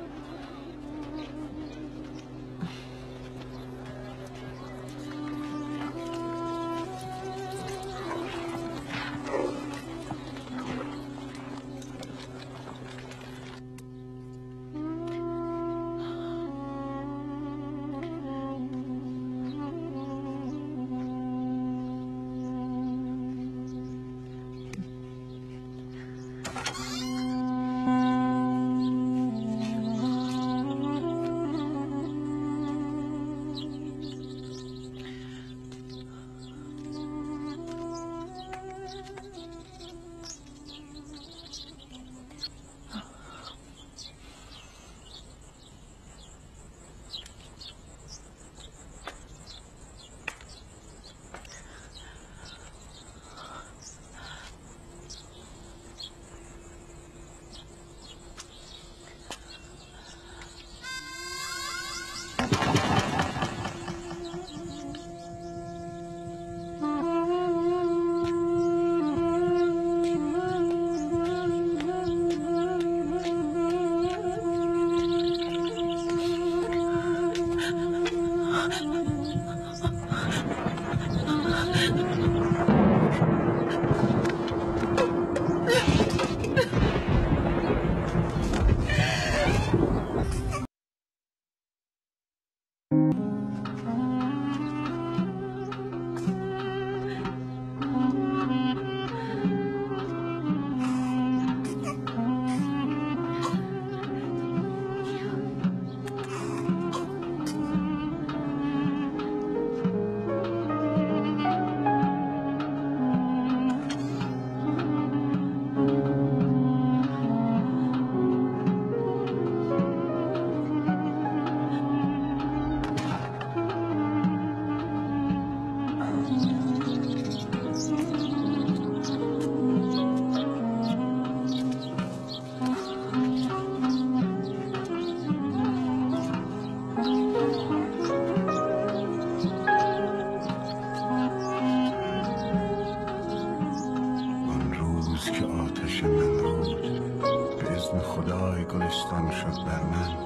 خدای گلستان شد بر من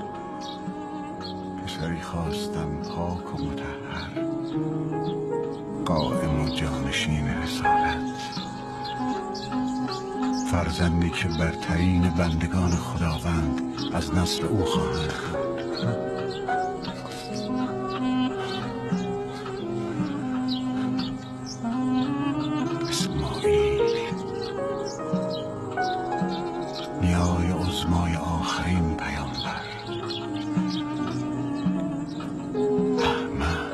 سری خواستم خاک و مطهر، قائم و جانشین رسالت، فرزندی که برترین بندگان خداوند از نسل او خواهند بود. نیای عظمای آخرین پیامبر احمد.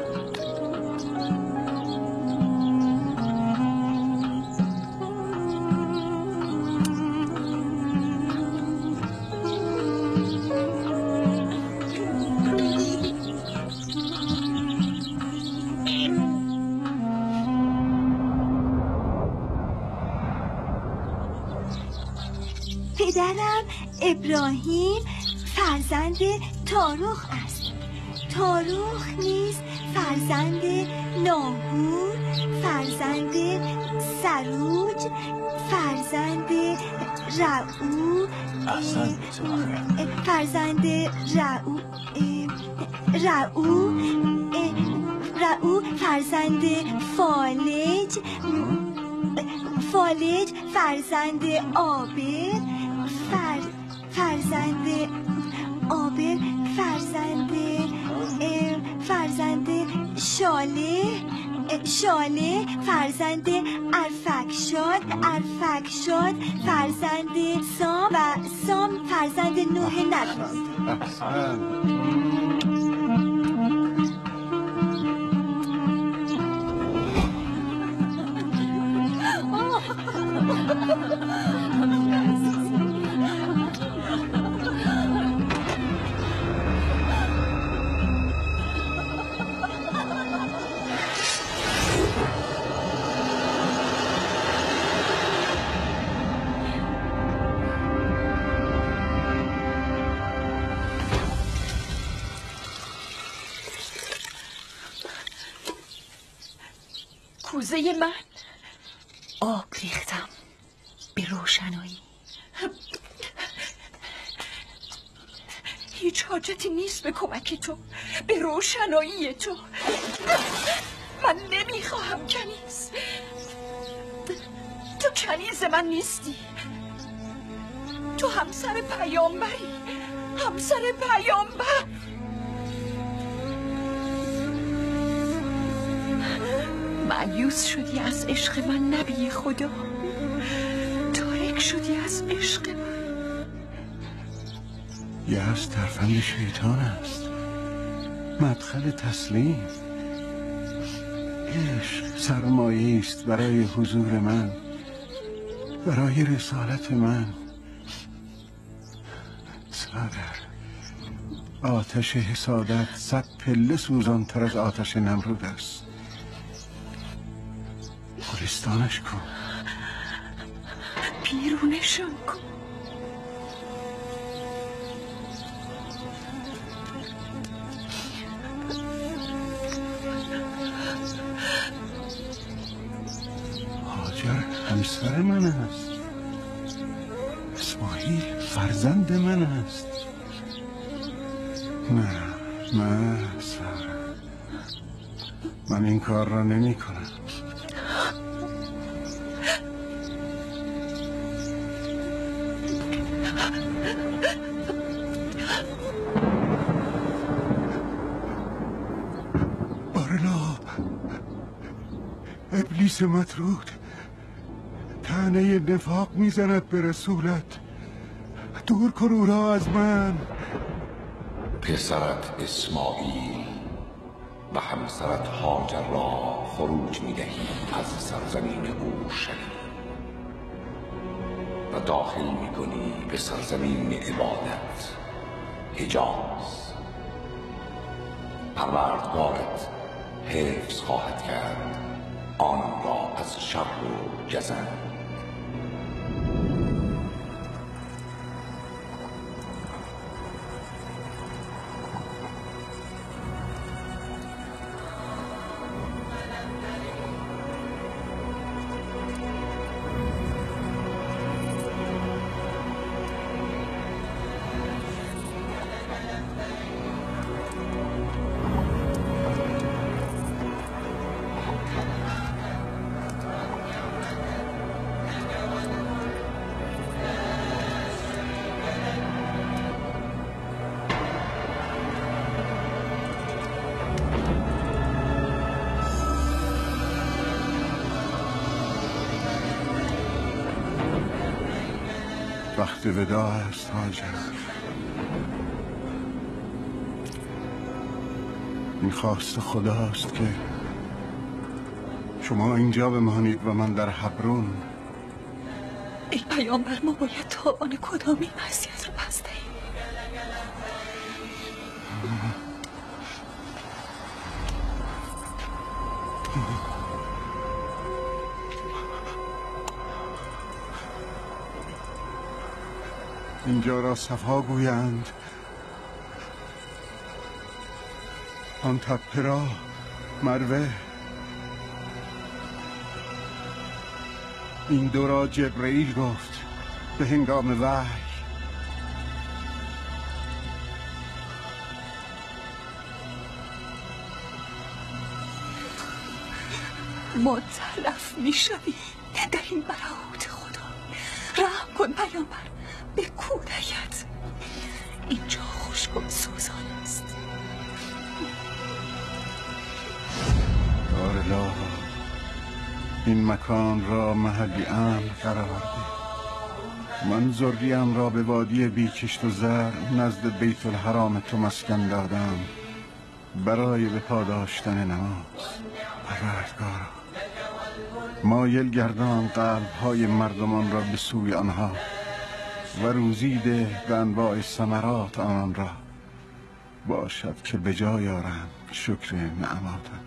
پدرم ابراهیم فرزند تاروخ است. تاروخ نیز فرزند ناهور، فرزند سروج، فرزند رعو، فرزند رعو فرزند فالج، فالج فرزند آبر، فرزند آبر فرزند شاله، شاله فرزند ارفکشاد، ارفکشاد فرزند سام و سام فرزند نوح نبی. کوزه من آب ریختم به روشنایی. هیچ حاجتی نیست به کمک تو، به روشنایی تو. من نمیخواهم کنیز. تو کنیز من نیستی. تو همسر پیامبری، همسر پیامبر. مایوس شدی از عشق من نبی خدا، تارک شدی از عشق من. یأس ترفند شیطان است، مدخل تسلیم. عشق سرمایه است برای حضور من، برای رسالت من. سادر، آتش حسادت 100 پله سوزان‌تر از آتش نمرود است. گلستانش کن، بیرونشان کن. هاجر همسر من است، اسماعیل فرزند من است. نه سارا، من این کار را نمی کنم. ابلیس مطرود طعنه نفاق میزند به رسولت. دور کن او را از من. پسرت اسماعیل و همسرت هاجر را خروج میدهی از سرزمین اورشلیم و داخل میکنی به سرزمین عبادت حجاز. پروردگارت حفظ خواهد کرد آن را از شر و جزن. وقت وداع است هاجر. این خواست خداست که شما اینجا بمانید و من در حبرون. ای پیامبر، ما باید تاوان کدامین معصیت رو پس دهیم؟ اینجا را صفا گویند، آن تپه را مروه، این دو را جبرئیل گفت به هنگام وحی. ما تلف می شویم در این برهوت خدا. رحم کن پیامبر به کودکت. اینجا خشک و سوزان است. دارالله، این مکان را محلی امن قرار ده. من ذریم را به وادی بیکشت و زر نزد بیت الحرام تو مسکن دادم برای به پا داشتن نماز. پروردگارا، مایل گردان قلب‌های مردمان را به سوی آنها و روزی ده به انواع ثمرات آنان را، باشد که به جای آرند شکر نعماتت.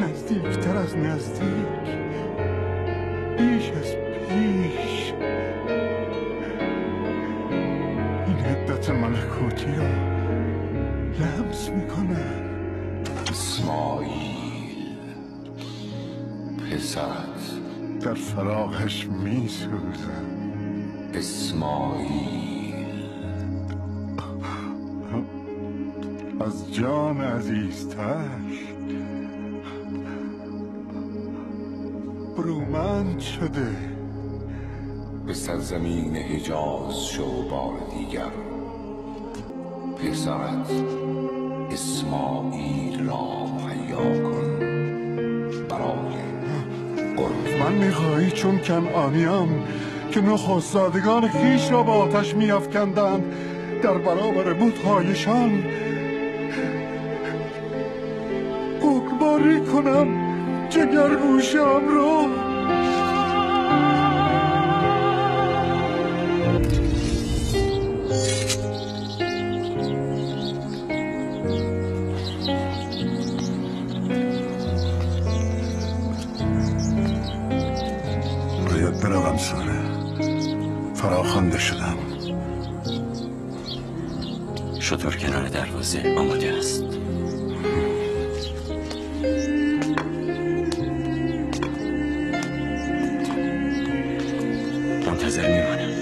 نزدیکتر از نزدیک، بیش از پیش، این حدت ملکوتی را لمس میکنم. اسماعیل پسرت در فراقش میسوزم. اسماعیل از جان عزیزتر برومند شده. به سرزمین حجاز شو بار دیگر. پسرت اسماعیل را مهیا کن برای قرب. من میخواهی چون کنعانیان که نخستزادگان خویش را با آتش میافکندند در برابر بت‌هایشان بگباری کنم جگرگوشه‌ام را. باید بروم ساره، فراخوانده شدم. شطور کنار دروازه آماده است. منتظر میمانم.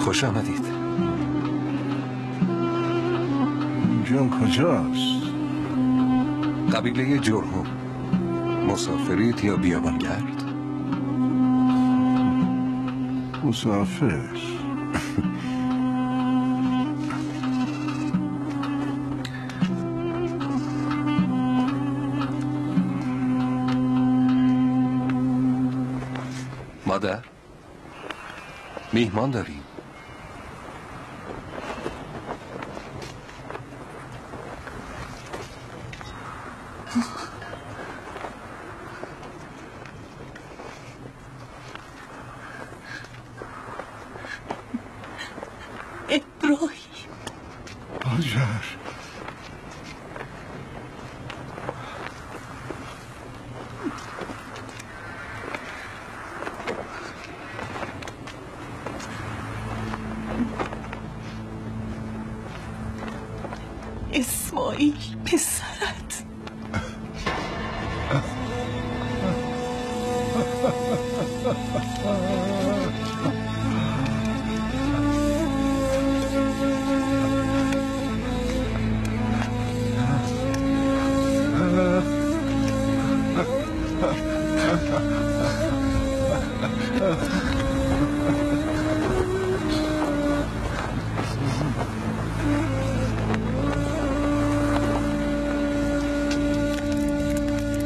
خوش آمدید. اینجا کجاست؟ قبیله جرهم. مسافرید یا بیابانگرد؟ مسافر. مادر میهمان داریم. ابراهیم هاجر اسماعیل پسرت.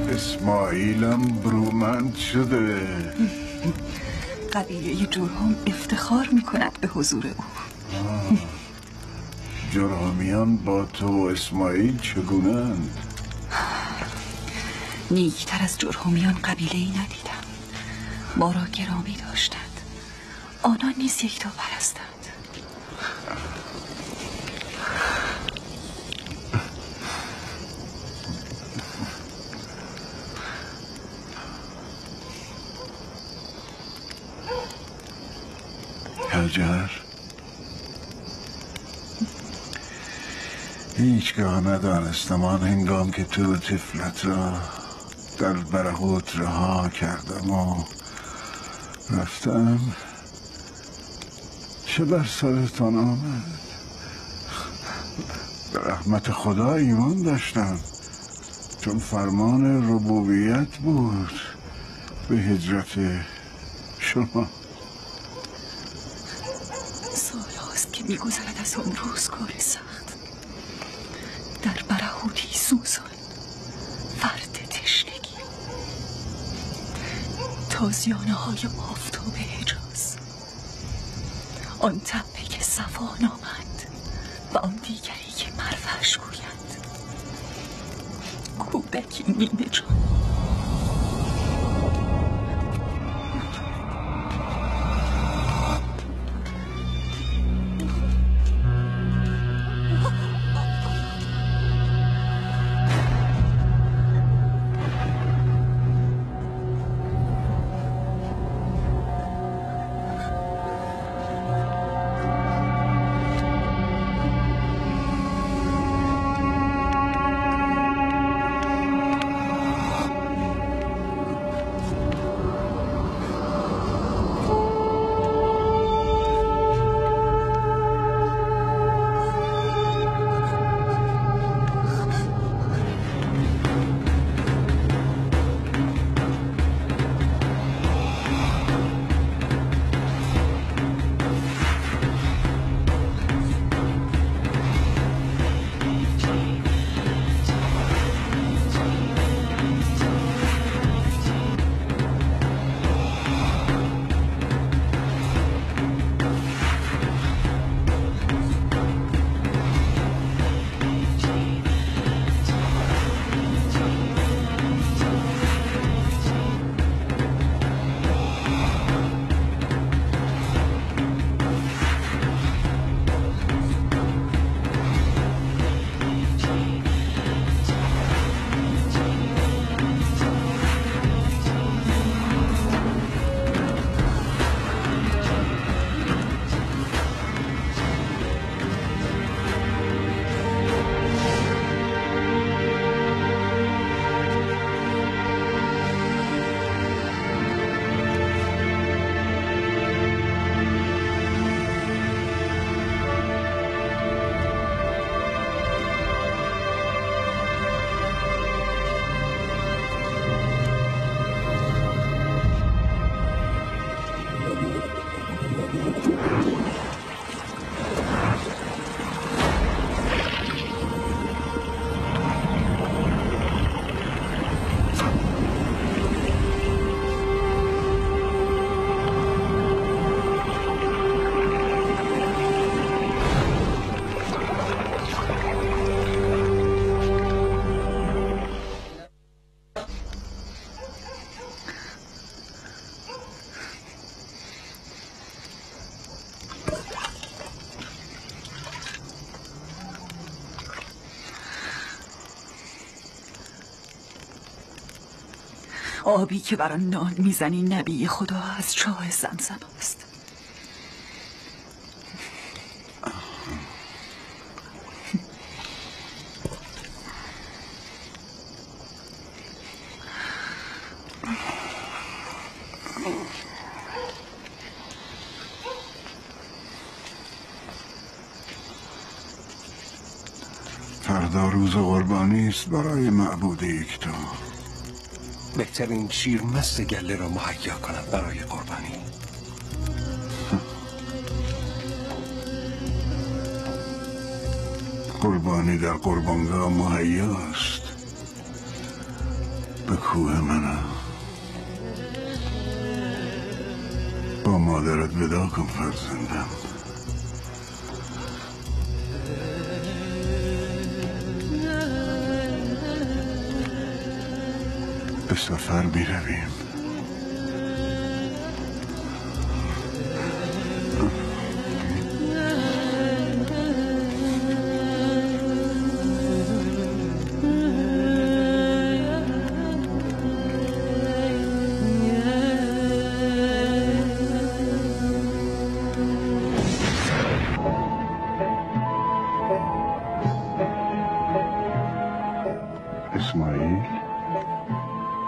اسماعیلم برومند شده. قبیله جرهم افتخار میکند به حضور او. جرهمیان با تو و اسماعیل چگونند؟ نیکتر از جرهمیان قبیله‌ای ندیدم. ما را گرامی داشتند. آنان نیز یکتا پرستند. هاجر هیچگاه ندانستم آن هنگام که تو طفلت را در برهوت رها کردم و رفتم چه بر سرتان آمد. به رحمت خدا ایمان داشتم، چون فرمان ربوبیت بود به هجرت شما. سالهاست که میگذرد از آن روزگار سخت. در برهوتی سوزان، فرد تشنگی، تازیانه های آفتاب حجاز، آن تپه که صفان آمد و آن دیگری که پرورش گوید. کودکی نیمه جان. آبی که برای نان میزنی نبی خدا از چاه زمزم است. فردا روز قربانی است برای معبود یکتا. بهترین شیرمست گله را مهیا کنم برای قربانی. قربانی در قربانگاه مهیا است. به کوه منم. با مادرت ودا کن فرزندم. به سفر می رویم. اسماعیل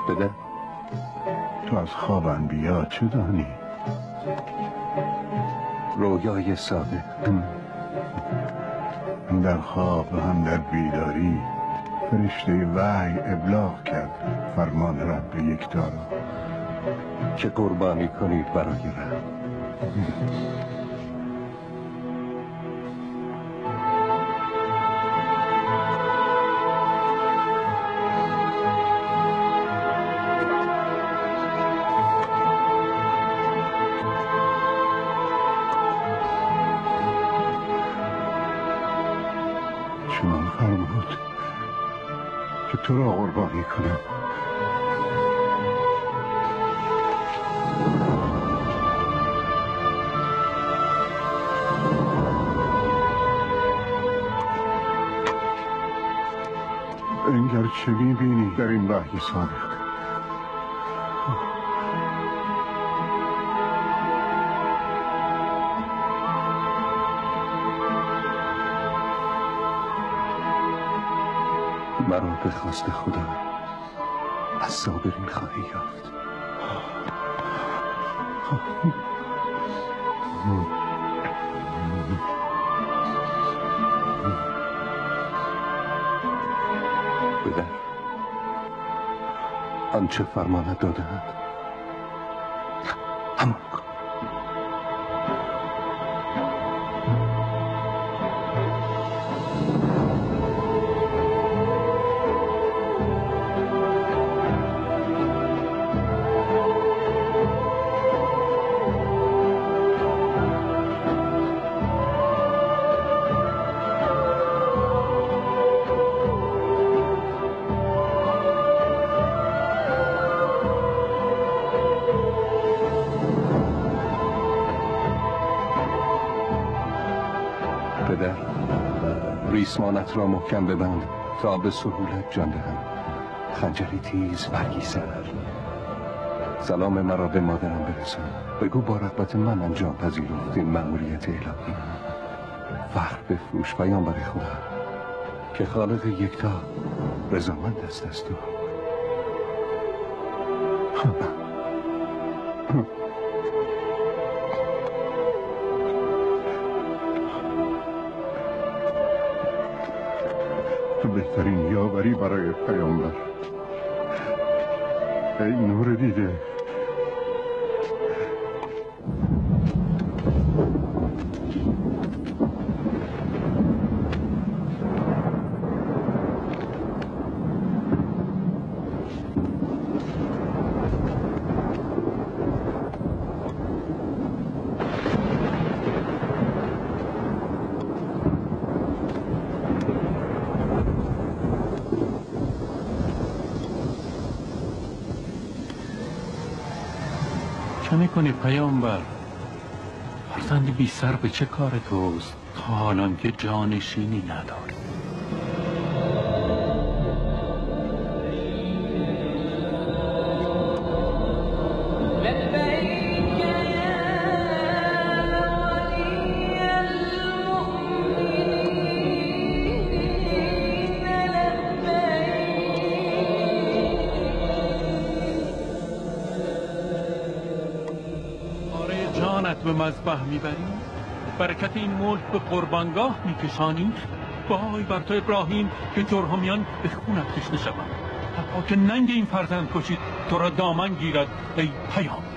بده. تو از خواب انبیا چه دانی؟ رویای ساده. هم در خواب و هم در بیداری فرشته وحی ابلاغ کرد فرمان رب یکتا را که قربانی کنید برای رب. چنان فرمود که تو را قربانی کنم. انگر چه می‌بینی در این وحی صادق؟ مرا به خواست خدا از صابرین خواهی یافت. پدر، آنچه فرمانت داده‌اند همان کن. پدر، ریسمانت را محکم ببند تا به سهولت جان دهم. خنجری تیز برگی سر. سلام مرا به مادرم برسان. بگو با رغبت من انجام پذیرفت این مأموریت الهی. فخر بفروش پیامبر خدا که خالق یکتا رضامند است از تو. تو بهترین یاوری برای پیامبر. ای نور دیده، چه میکنی پیامبر؟ فرزند بی سر به چه کار توست تا حالان که جانشینی نداری؟ به مذبح میبری؟ برکت این ملک به قربانگاه میکشانی؟ وای بر تو ابراهیم که جرهمیان به خونت تشنه شوند. حتی که ننگ این فرزند کشید تو را دامن گیرد ای پیامبر.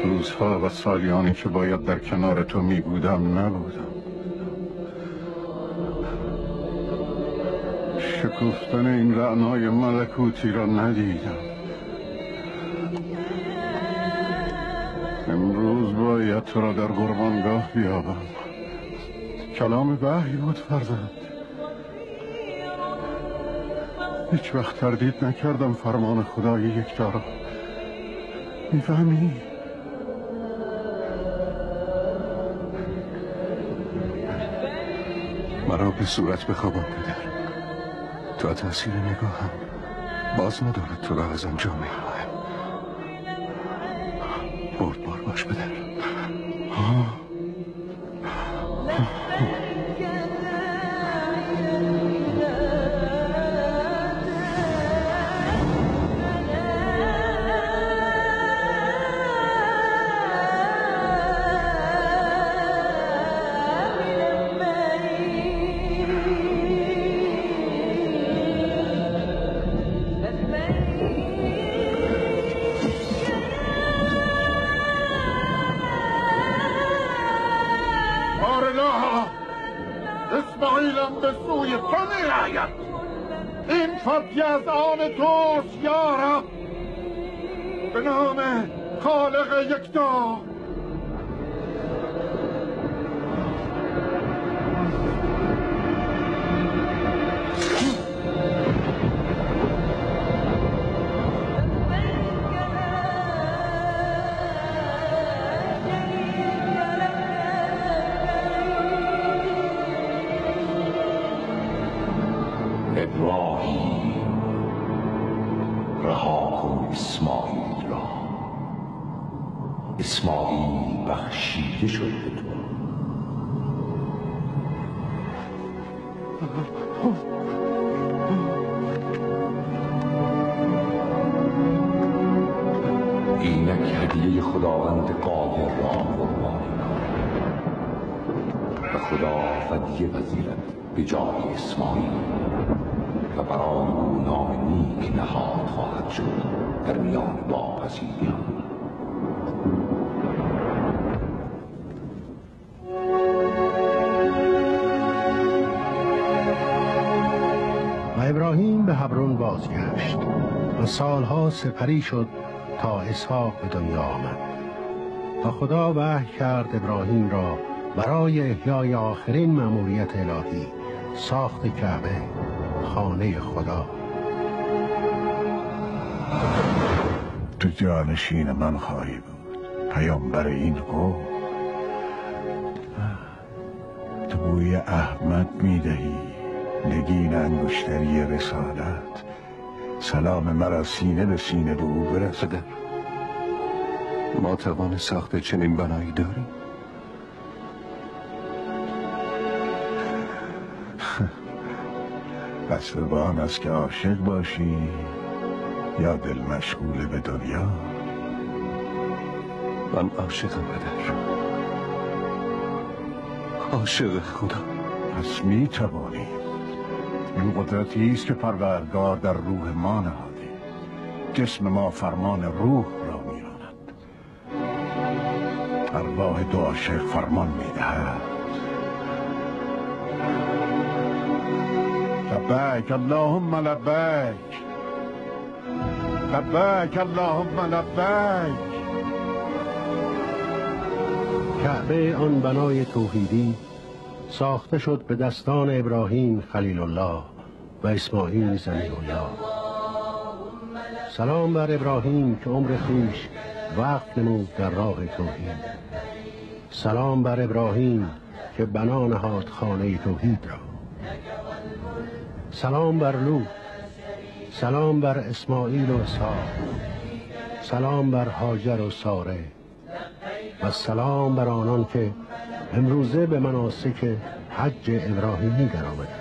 روزها و سالیانی که باید در کنار تو می بودم نبودم. شکفتن این رعنای ملکوتی را ندیدم. امروز باید تو را در قربانگاه بیابم. کلام وحی بود فرزند. هیچ وقت تردید نکردم فرمان خدای یکتا را. میفهمی؟ مرا به صورت بخوابان پدر. تا تاثیر نگاهم باز ندارد تو را ازم جا میخواهم. بردبار باش پدر. اسماعیلم به سوی تو می‌آید. این فتیه از آن توست یا رب. به نام خالق یکتا. ابراهیم رها کن اسماعیل را. اسماعیل بخشیده شد به تو. اینک هدیه خداوند قاهر را قربانی و خدا فدیه پذیرد به جای اسماعیل و برای او نام نیک نهاد خواهد شد در میان واپسینیان. و ابراهیم به هبرون بازگشت و سالها سپری شد تا اسحاق به دنیا آمد و خدا وحی کرد ابراهیم را برای احیای آخرین مأموریت الهی، ساخت کعبه، خانه خدا. تو جانشین من خواهی بود، پیامبر این قوم. تو بوی احمد میدهی، نگین انگشتری رسالت. سلام مرا سینه به سینه به او برسد. ما توان ساخت چنین بنایی داریم؟ بس به آن است که عاشق باشی یا دل مشغول به دنیا. من عاشقم پدر، عاشق خدا. پس می توانی. این قدرتی است که پروردگار در روح ما نهاده. جسم ما فرمان روح را میراند. ارواح دو عاشق فرمان میدهد. لبیک اللهم لبیک، لبیک اللهم لبیک. کعبه آن بنای توحیدی ساخته شد به دستان ابراهیم خلیل الله و اسماعیل ذبیح الله. سلام بر ابراهیم که عمر خویش وقف نمود در راه توحید. سلام بر ابراهیم که بنا نهاد خانه توحید را. سلام بر لوط، سلام بر اسماعیل و اسحاق، سلام بر هاجر و ساره و سلام بر آنان که امروزه به مناسک حج ابراهیمی درآمدند.